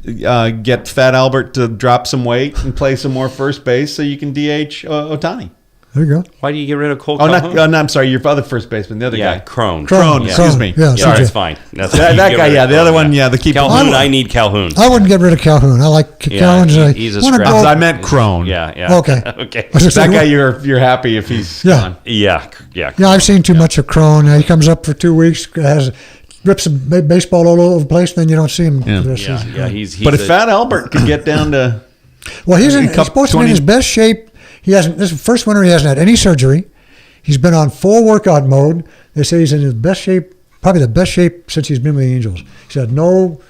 get Fat Albert to drop some weight and play some more first base so you can DH Ohtani. There you go. Why do you get rid of Cole Oh, Calhoun? no, I'm sorry. Your other first baseman, the other guy. Crone. Crone, Excuse me. Yeah, Sorry. That's fine. That's That guy, the other one, the keeper. Calhoun, I need Calhoun. I wouldn't get rid of Calhoun. I like Calhoun. He's a wanna scrap. go- I meant Crone. Yeah. Okay. Okay. That guy, you're happy if he's gone. Yeah. Yeah, I've seen too much of Crone. He comes up for 2 weeks, rips a baseball all over the place, then you don't see him. For the rest of the season. Yeah. He's But if Fat Albert could get down to... Well, he's supposed to be in his best shape. This is the first winter he hasn't had any surgery. He's been on full workout mode. They say he's in his best shape, probably the best shape since he's been with the Angels. He's had no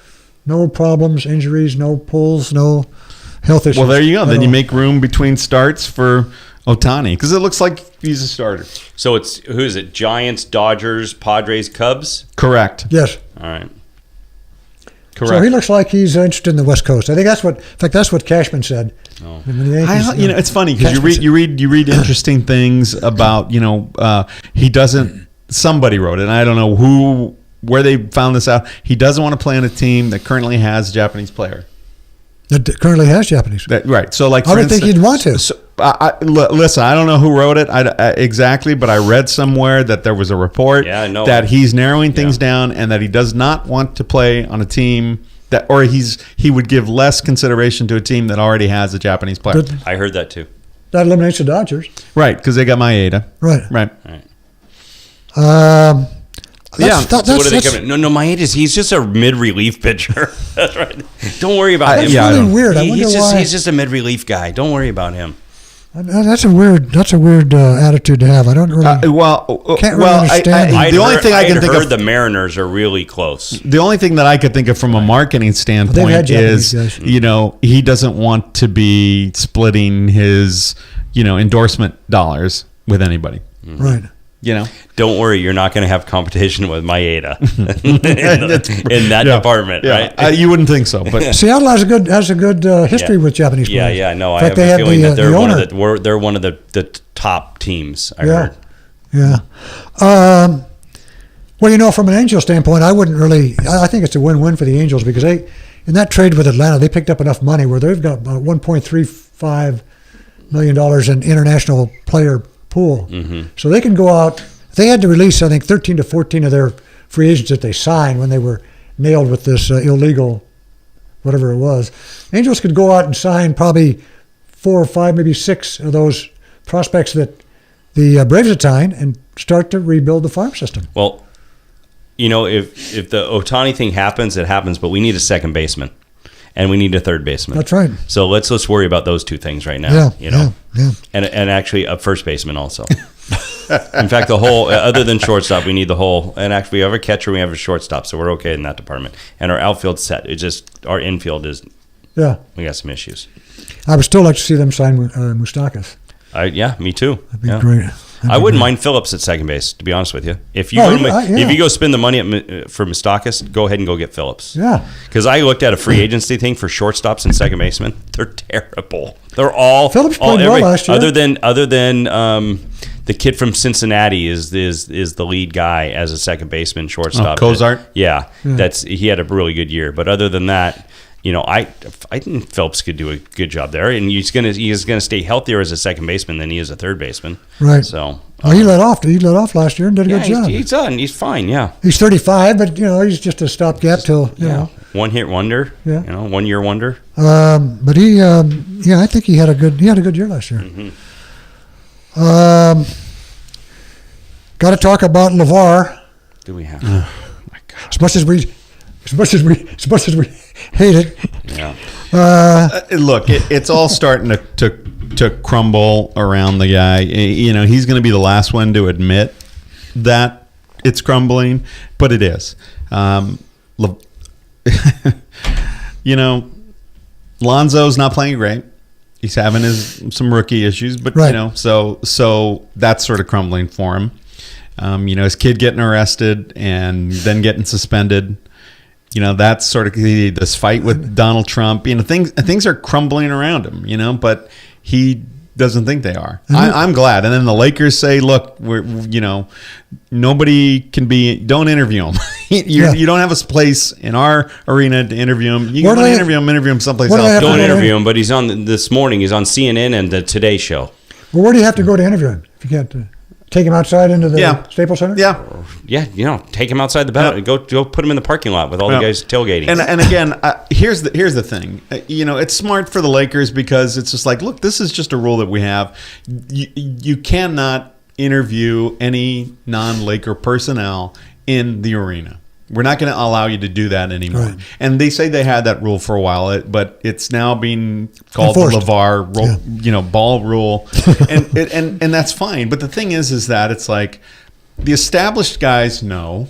problems, injuries, no pulls, no health issues. Well, there you go. Then you make room between starts for Ohtani because it looks like he's a starter. So who is it? Giants, Dodgers, Padres, Cubs? Correct. Yes. All right. Correct. So he looks like he's interested in the West Coast. I think that's what Cashman said. Oh. It's funny because you read interesting things about he doesn't. Somebody wrote it, and I don't know where they found this out. He doesn't want to play on a team that currently has a Japanese player. That currently has Japanese. Right. So, like, I would think he'd want to. So, listen, I don't know who wrote it exactly, but I read somewhere that there was a report that he's narrowing things down and that he does not want to play on a team he would give less consideration to a team that already has a Japanese player. I heard that too. That eliminates the Dodgers. Right, because they got Maeda. Right. So what are they That's coming? No, Maeda's he's just a mid-relief pitcher. That's right. Don't worry about him. That's really weird. I wonder why. He's just a mid-relief guy. Don't worry about him. That's a weird attitude to have. I don't really. Can't really understand it. The only thing I can think of, the Mariners are really close. The only thing that I could think of from a marketing standpoint is, he doesn't want to be splitting his, endorsement dollars with anybody. Right. Don't worry, you're not going to have competition with Maeda in that department, right? You wouldn't think so, but Seattle has a good history with Japanese players. Yeah. No, in fact, I have a feeling that they're one of the top teams. I heard. Yeah. Well, from an Angel standpoint, I wouldn't really. I think it's a win-win for the Angels because in that trade with Atlanta, they picked up enough money where they've got about $1.35 million in international player pool. Mm-hmm. So they can go out. They had to release, I think, 13 to 14 of their free agents that they signed when they were nailed with this illegal, whatever it was. Angels could go out and sign probably 4 or 5, maybe 6 of those prospects that the Braves had signed and start to rebuild the farm system. Well, if the Ohtani thing happens, it happens, but we need a second baseman. And we need a third baseman. That's right. So let's worry about those 2 things right now. Yeah. And actually a first baseman also. In fact, the whole other than shortstop, we need the whole. And actually, we have a catcher, we have a shortstop, so we're okay in that department. And our outfield's set. It's just our infield is. Yeah. We got some issues. I would still like to see them sign Moustakas. Me too. That'd be great. I wouldn't mind Phillips at second base, to be honest with you. If you go spend the money for Moustakas, go ahead and go get Phillips. Yeah. Because I looked at a free agency thing for shortstops and second basemen. They're terrible. They're all Phillips played well last year. Other than the kid from Cincinnati is the lead guy as a second baseman shortstop. Cozart. Yeah, he had a really good year. But other than that. I think Phelps could do a good job there, and he's gonna stay healthier as a second baseman than he is a third baseman. Right. So he led off. He led off last year and did a good job. He's done. He's fine. Yeah. He's 35, but he's just a stopgap till you know. One hit wonder. Yeah. 1 year wonder. But he, I think he had a good year last year. Mm-hmm. Got to talk about Lavar. Do we have? Oh my God. As much as we hate it. Yeah. Look, it's all starting to crumble around the guy. He's going to be the last one to admit that it's crumbling, but it is. Lonzo's not playing great. He's having some rookie issues, but right. So that's sort of crumbling for him. His kid getting arrested and then getting suspended. That's sort of this fight with Donald Trump. Things are crumbling around him. But he doesn't think they are. I'm glad. And then the Lakers say, "Look, nobody can be. Don't interview him. You don't have a place in our arena to interview him. You can interview him someplace else. Don't interview him." But he's on this morning. He's on CNN and the Today Show. Well, where do you have to go to interview him if you can't? Take him outside into the Staples Center? Yeah, take him outside the battle. Go put him in the parking lot with all the guys tailgating. And again, here's the thing. It's smart for the Lakers because it's just like, look, this is just a rule that we have. You cannot interview any non-Laker personnel in the arena. We're not going to allow you to do that anymore. Right. And they say they had that rule for a while, but it's now being called enforced. The Lavar ball rule, and that's fine. But the thing is that it's like the established guys know.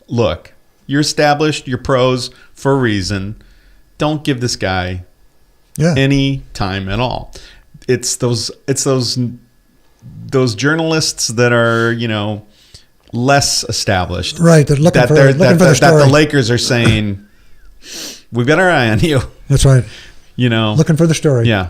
Look, you're established, you're pros for a reason. Don't give this guy any time at all. It's those journalists that are less established, right? They're looking for the story. That the Lakers are saying, "We've got our eye on you." That's right. Looking for the story. Yeah,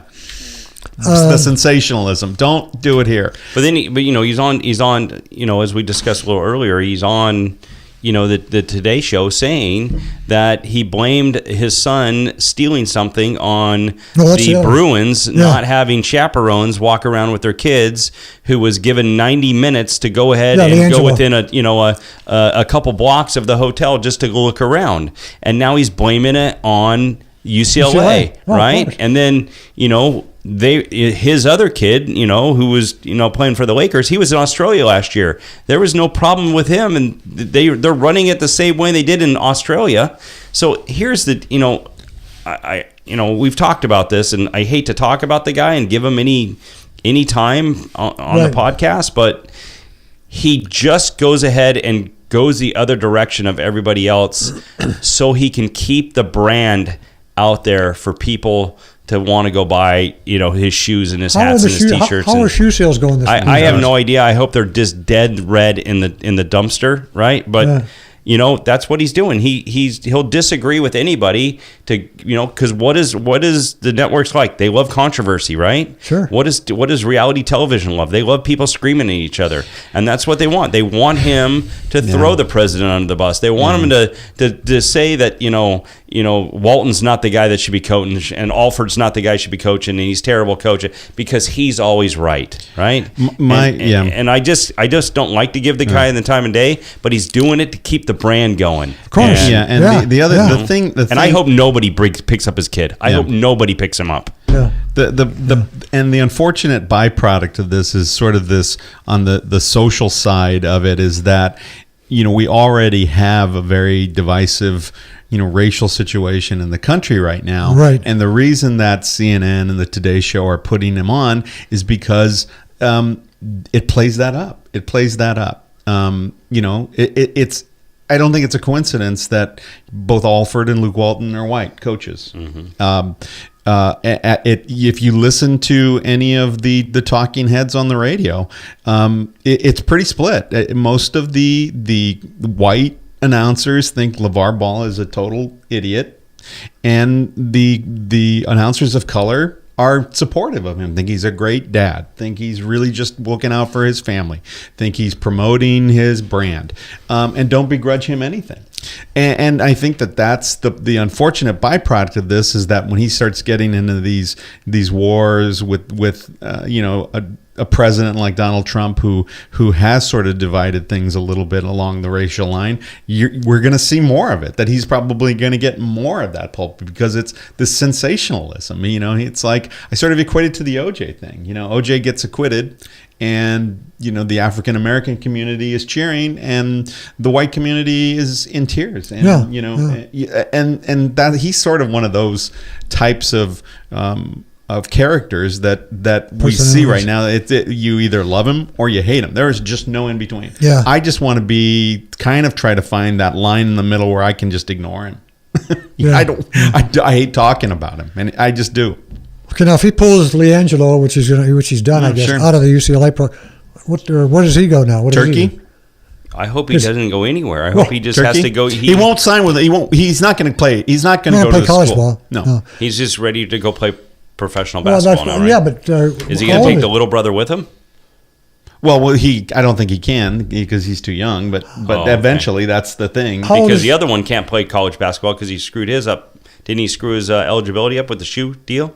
the sensationalism. Don't do it here. But then, he's on. As we discussed a little earlier, he's on. The Today Show saying that he blamed his son stealing something on the Bruins not having chaperones walk around with their kids, who was given 90 minutes to go ahead and Li Angelo. go within a couple blocks of the hotel just to go look around. And now he's blaming it on UCLA. Right? And then, his other kid, who was, playing for the Lakers, he was in Australia last year. There was no problem with him, and they're running it the same way they did in Australia. So here's the, we've talked about this, and I hate to talk about the guy and give him any time on the podcast, but he just goes ahead and goes the other direction of everybody else so he can keep the brand out there for people to want to go buy, his shoes and his hats and his t-shirts. How are shoe sales going this week? I have no idea. I hope they're just dead red in the dumpster, right? But that's what he's doing. He'll disagree with anybody because what is the networks like? They love controversy, right? Sure. What does reality television love? They love people screaming at each other, and that's what they want. They want him to throw the president under the bus. They want him to say that Walton's not the guy that should be coaching, and Alford's not the guy should be coaching, and he's terrible coaching because he's always right? And I just don't like to give the guy the time of day, but he's doing it to keep the brand going. Of course. The thing, and I hope nobody picks up his kid. I hope nobody picks him up. Yeah. The unfortunate byproduct of this is sort of this on the social side of it is that we already have a very divisive racial situation in the country right now. Right. And the reason that CNN and the Today Show are putting him on is because it plays that up. It's I don't think it's a coincidence that both Alford and Luke Walton are white coaches. Mm-hmm. If you listen to any of the talking heads on the radio, it's pretty split. Most of the white announcers think LeVar Ball is a total idiot, and the announcers of color are supportive of him, think he's a great dad, think he's really just looking out for his family, think he's promoting his brand, and don't begrudge him anything. And I think that's the unfortunate byproduct of this is that when he starts getting into these wars with a president like Donald Trump who has sort of divided things a little bit along the racial line, we're going to see more of it. That he's probably going to get more of that pulp because it's this sensationalism. It's like I sort of equate it to the OJ thing. OJ gets acquitted, and the African American community is cheering, and the white community is in tears. And and that he's sort of one of those types of characters that we see right now. You either love him or you hate him. There is just no in between. Yeah. I just want to try to find that line in the middle where I can just ignore him. Yeah. I hate talking about him, and I just do. Okay, now if he pulls Li Angelo, which he's done, I guess, out of the UCLA pro, where does he go now? Turkey. I hope he doesn't go anywhere. I hope he just Turkey? has to go. He won't sign with it. He's not going to play. He's not going to go play to college school. ball. No. He's just ready to go play professional basketball now, right? Yeah, but is he going to take the little brother with him? Well, I don't think he can because he's too young. But eventually, that's the thing. Because the other one can't play college basketball because he screwed his up. Didn't he screw his eligibility up with the shoe deal?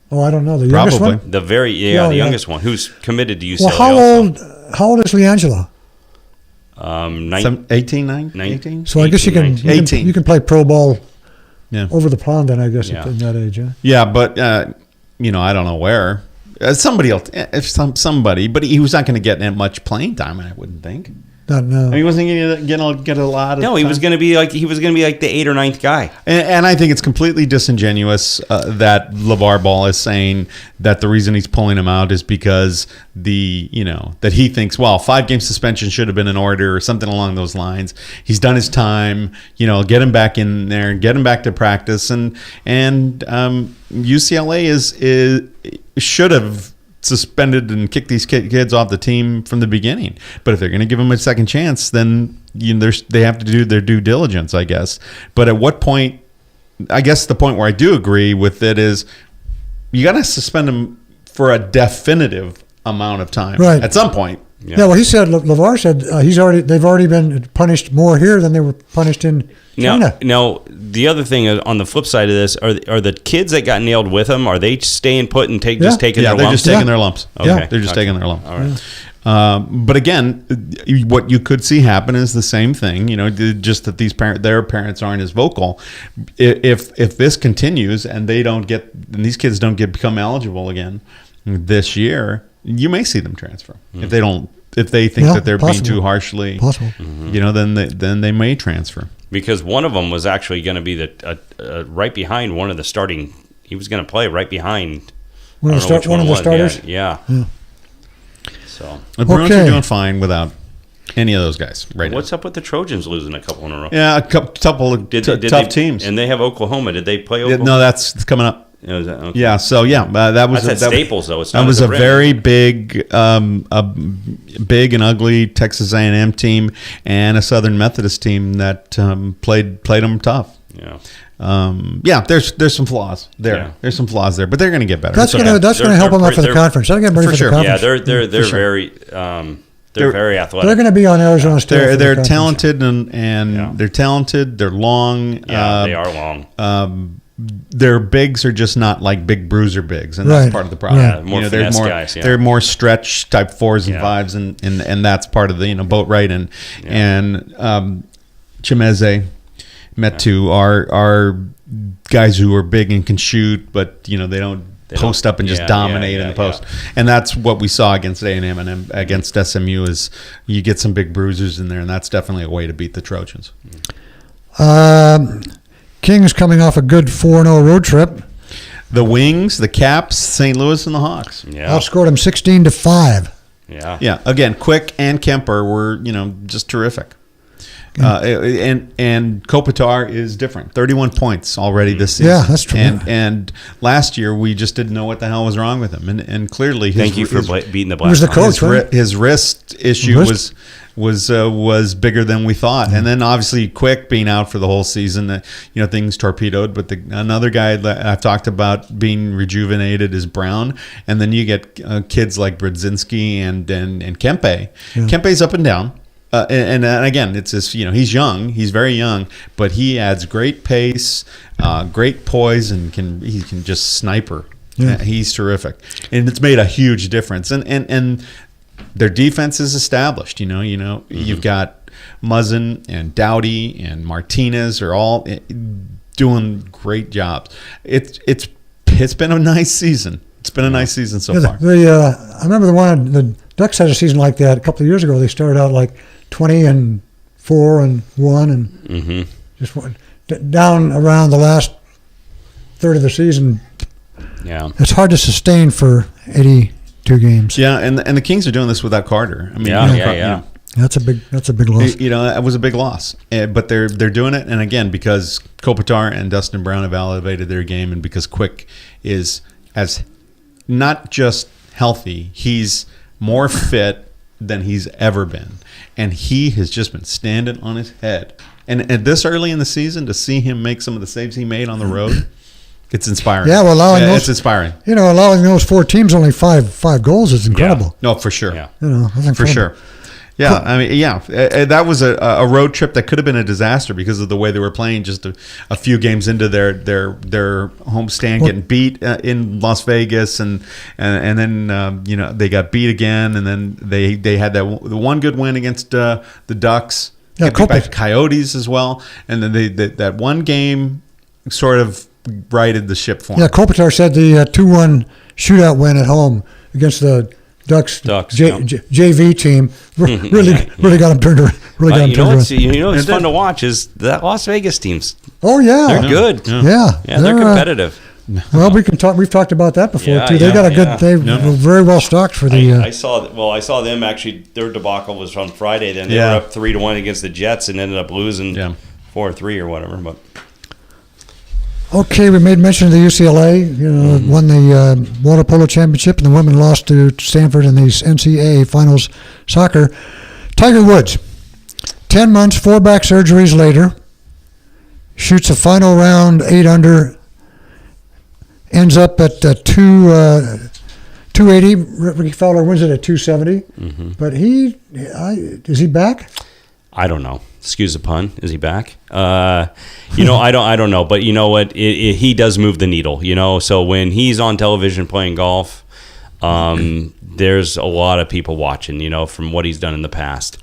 Oh, I don't know. The youngest Probably. one? The youngest one who's committed to UCLA. Well, how old is Li Angelo? 18, 19? So I guess you can play pro ball over the pond then, I guess, at that age. Yeah, yeah, but I don't know where. Somebody else, somebody, but he was not going to get much playing time, I wouldn't think. No. He wasn't going to get a lot of No, he was going to be like the 8th or 9th guy. And I think it's completely disingenuous that LeVar Ball is saying that the reason he's pulling him out is because that he thinks, 5-game suspension should have been in order or something along those lines. He's done his time, get him back in there, get him back to practice, and UCLA should have suspended and kicked these kids off the team from the beginning. But if they're going to give them a second chance, then they have to do their due diligence, I guess. But at what point, I guess the point where I do agree with it is you got to suspend them for a definitive amount of time at some point. Yeah, well, he said, LeVar said they've already been punished more here than they were punished in China. Now, the other thing on the flip side of this, are the kids that got nailed with him, are they staying put and taking their lumps? Yeah, they're just taking their lumps. Okay. They're just taking their lumps. All right. But again, what you could see happen is the same thing. Just that their parents aren't as vocal. If this continues and these kids don't become eligible again this year, you may see them transfer. If they think that they're being too harshly, then they may transfer. Because one of them was actually going to be right behind one of the starting. He was going to play right behind one of the starters. Yeah. So the Bruins are doing fine without any of those guys right now. What's up with the Trojans losing a couple in a row? Yeah, a couple of tough teams. And they have Oklahoma. Did they play Oklahoma? No, that's coming up. Okay. Yeah, so that was at Staples though. It's not that was a very big, big and ugly Texas A&M team and a Southern Methodist team that played them tough. Yeah. There's some flaws there. Yeah. There's some flaws there, but they're going to get better. That's going to help them up for the conference. They're going to for sure. The conference. Yeah, they're very very athletic. They're going to be on Arizona State. They're talented and they're talented. They're long. Yeah, they are long. Their bigs are just not like big bruiser bigs, and that's part of the problem. Yeah, more finesse guys. Yeah. They're more stretch type 4s and 5s, and that's part of the Boatwright and Chimeze, Metu are guys who are big and can shoot, but they don't post up and just dominate in the post. And that's what we saw against A&M and against SMU is you get some big bruisers in there, and that's definitely a way to beat the Trojans. Kings coming off a good 4-0 road trip. The Wings, the Caps, St. Louis, and the Hawks. Yeah. Outscored them 16-5. Yeah. Yeah. Again, Quick and Kemper were, just terrific. And Kopitar is different. 31 points already this season. Yeah, that's true. And last year we just didn't know what the hell was wrong with him. And clearly, thank you for beating the Black. Was the coach, right? His wrist issue was bigger than we thought. And then obviously Quick being out for the whole season, things torpedoed. But another guy that I've talked about being rejuvenated is Brown. And then you get kids like Brodzinski and Kempe. Yeah. Kempe's up and down. And again, it's this, he's young, he's very young, but he adds great pace, great poise, and he can just sniper. Yeah. He's terrific, and it's made a huge difference. And their defense is established. You've got Muzzin and Doughty and Martinez are all doing great jobs. It's been a nice season. It's been a nice season so far. I remember the Ducks had a season like that a couple of years ago. They started out like 20-4-1 and just went down around the last third of the season. Yeah, it's hard to sustain for 82 games. Yeah, and the Kings are doing this without Carter. I mean, yeah. That's a big loss. That was a big loss, but they're doing it, and again because Kopitar and Dustin Brown have elevated their game, and because Quick is as not just healthy, he's more fit than he's ever been, and he has just been standing on his head. And this early in the season, to see him make some of the saves he made on the road, it's inspiring. Yeah, well, it's inspiring. Allowing those 4 teams only five goals is incredible. Yeah. No, for sure. Yeah. That's for sure. Yeah, I mean, that was a road trip that could have been a disaster because of the way they were playing. Just a few games into their homestand, getting beat in Las Vegas, and then they got beat again, and then they had the one good win against the Ducks. Yeah, by Coyotes as well, and then that one game sort of righted the ship for them. Yeah, Kopitar said the 2-1 shootout win at home against the Ducks JV team really got them turned around. It's fun to watch is that Las Vegas teams. Oh yeah, they're good. Yeah, they're competitive. Well, we've talked about that before too. They got a good. They were very well stocked for the. I saw them actually. Their debacle was on Friday. Then they were up 3-1 against the Jets and ended up losing 4-3 or whatever. But okay, we made mention of the UCLA. Won the water polo championship, and the women lost to Stanford in the NCAA finals soccer. Tiger Woods, 10 months, 4 back surgeries later, shoots a final round 8 under. Ends up at 280. Rickie Fowler wins it at 270. But is he back? I don't know. Excuse the pun. Is he back? I don't know. But you know what? He does move the needle. So when he's on television playing golf, there's a lot of people watching. From what he's done in the past.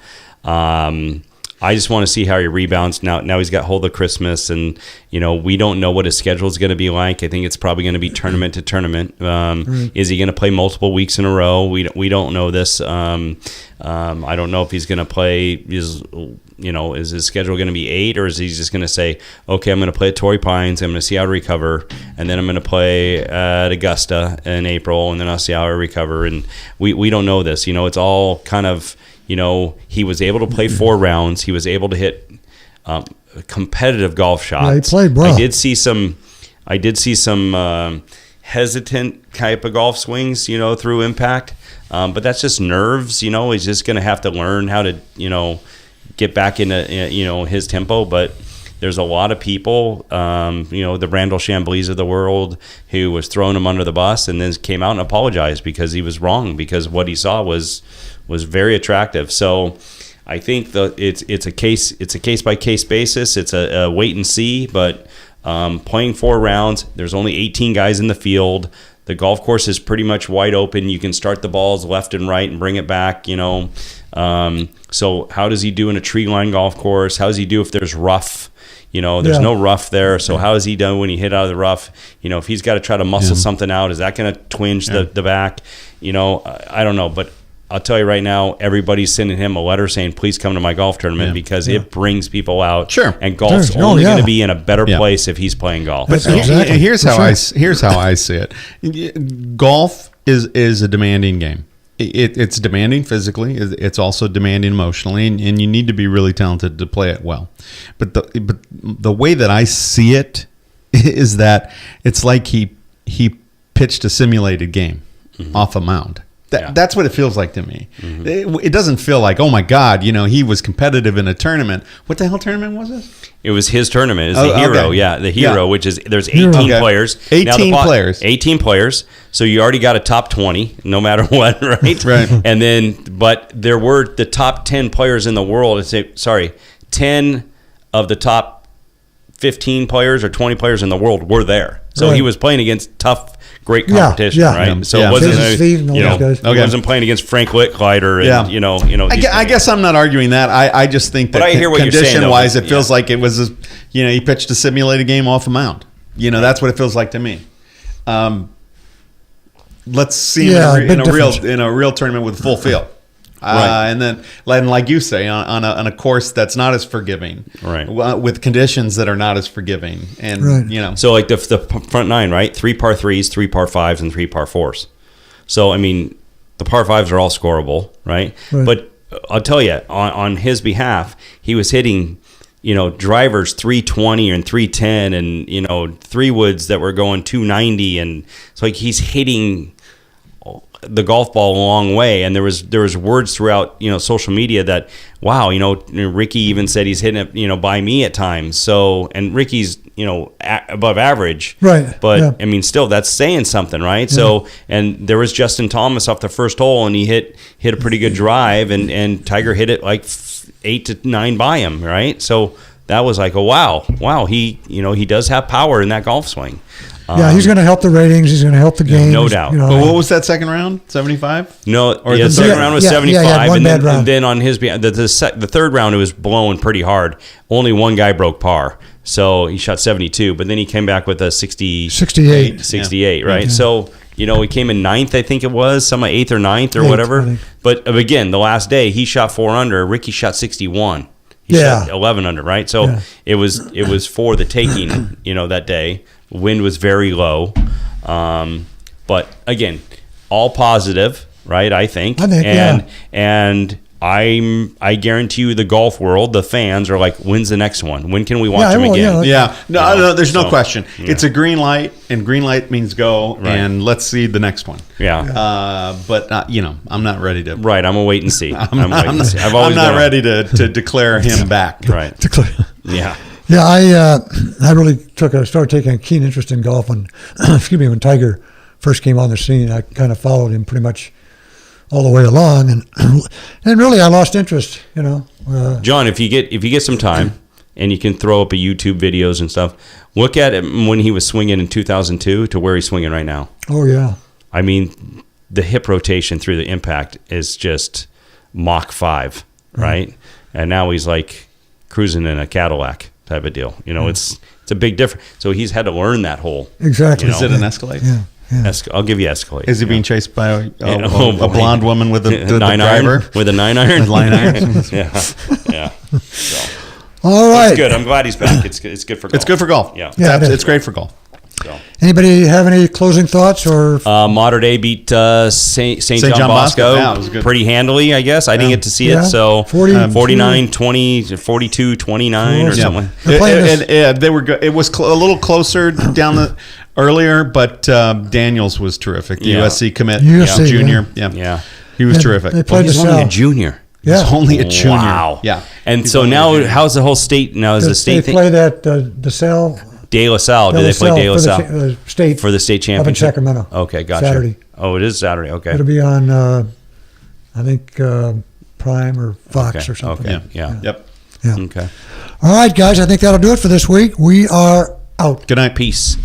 I just want to see how he rebounds. Now he's got hold of Christmas, and we don't know what his schedule is going to be like. I think it's probably going to be tournament to tournament. Is he going to play multiple weeks in a row? We don't know this. I don't know if he's going to play. Is his schedule going to be 8, or is he just going to say, okay, I'm going to play at Torrey Pines, I'm going to see how I recover, and then I'm going to play at Augusta in April, and then I'll see how I recover. And we don't know this. It's all kind of. He was able to play 4 rounds. He was able to hit competitive golf shots. Yeah, he played well. I did see some hesitant type of golf swings, through impact. But that's just nerves. He's just going to have to learn how to, get back into, his tempo. But there's a lot of people, the Randall Chamblees of the world, who was throwing him under the bus and then came out and apologized because he was wrong, because what he saw was very attractive. So I think it's a case by case basis. It's a wait and see. But playing 4 rounds, there's only 18 guys in the field. The golf course is pretty much wide open. You can start the balls left and right and bring it back. So how does he do in a tree line golf course? How does he do if there's rough? There's no rough there. So how is he done when he hit out of the rough? If he's got to try to muscle something out, is that going to twinge the back? I don't know. But I'll tell you right now, everybody's sending him a letter saying, please come to my golf tournament because it brings people out. Sure. And golf's only going to be in a better place if he's playing golf. But here's how I see it. Golf is a demanding game. It's demanding physically. It's also demanding emotionally, and you need to be really talented to play it well. But the way that I see it is that it's like he pitched a simulated game off a mound. That's what it feels like to me. It doesn't feel like, oh my God, he was competitive in a tournament. What the hell tournament was this? It was his tournament. It's the Hero. Okay. Yeah, the Hero, which is, there's 18 players. 18 players. 18 players. So you already got a top 20, no matter what, right? Right. And then, but there were the top 10 players in the world. 10 of the top 15 players or 20 players in the world were there. So he was playing against tough great competition, yeah. right? Yeah. So Yeah. it wasn't, Jason Steve and all you know, those guys. it wasn't playing against Frank Licklider and, Yeah. you know. I guess I'm not arguing that. I just think that But I hear what you're saying, condition-wise, though. it feels like it was, he pitched a simulated game off a mound. That's what it feels like to me. Let's see him in a real tournament with full field. Right. And then, like you say, on a course that's not as forgiving, Right. With conditions that are not as forgiving, and Right. So like the front nine, right? 3 par 3s, 3 par 5s, and 3 par 4s. So I mean, the par 5s are all scoreable, right? But I'll tell you, on his behalf, he was hitting, drivers 320 and 310, and 3 woods that were going 290, and it's like he's hitting the golf ball a long way. And there was words throughout social media that, wow, Rickie even said he's hitting it by me at times. So, and Rickie's above average, right? But I mean, still, that's saying something, right? Yeah. So, and there was Justin Thomas off the first hole, and he hit a pretty good drive, and Tiger hit it like 8 to 9 by him, right? So that was like, wow, he he does have power in that golf swing. Yeah, he's going to help the ratings. He's going to help the game. No doubt. But what was that second round? 75? No, the second round was 75, and then on his the third round it was blowing pretty hard. Only one guy broke par, so he shot 72. But then he came back with a 68, right? So he came in 9th, I think it was, some 8th or 9th or whatever. But again, the last day he shot 4 under. Rickie shot 61. He shot 11 under, right? So it was for the taking, that day. Wind was very low, but again, all positive, right? I think, and I guarantee you, the golf world, the fans are like, when's the next one? When can we watch him again? No, there's no question. It's a green light, and green light means go, and let's see the next one. But I'm not ready to. Right, I'm gonna wait and see. I'm not ready to declare him back. Right. Yeah. Yeah, I really started taking a keen interest in golf when Tiger first came on the scene. I kind of followed him pretty much all the way along, and really I lost interest. John, if you get some time and you can throw up a YouTube videos and stuff, look at him when he was swinging in 2002 to where he's swinging right now. Oh yeah. I mean, the hip rotation through the impact is just Mach 5, right? And now he's like cruising in a Cadillac type of deal. It's a big difference. So he's had to learn that whole. Exactly. Is it an Escalade? Yeah. I'll give you Escalade. Is he being chased by a blonde woman with the 9 driver? Iron? With a 9 iron? With 9 irons? Yeah. So. All right. It's good. I'm glad he's back. It's good for golf. It's good for golf. Yeah. It's great for golf. So. Anybody have any closing thoughts? Or Mater Dei beat St. John Bosco yeah, it was good. pretty handily, I guess. I didn't get to see it, so 49, 20, 42, 29 or something. They were good. It was a little closer down the earlier, but Daniels was terrific. The USC commit, junior. Yeah. He was terrific. They played he's only a junior. Yeah. He's only a junior. Wow. Yeah. And he's so now, how's the whole state? Now is the state thing? They play that DeSalle. De La Salle. Do they play De La Salle for the state championship? Up in Sacramento. Okay, gotcha. Saturday. Oh, it is Saturday. Okay. It'll be on, I think, Prime or Fox or something. Okay. Yeah. Yep. Yeah. Okay. All right, guys. I think that'll do it for this week. We are out. Good night. Peace.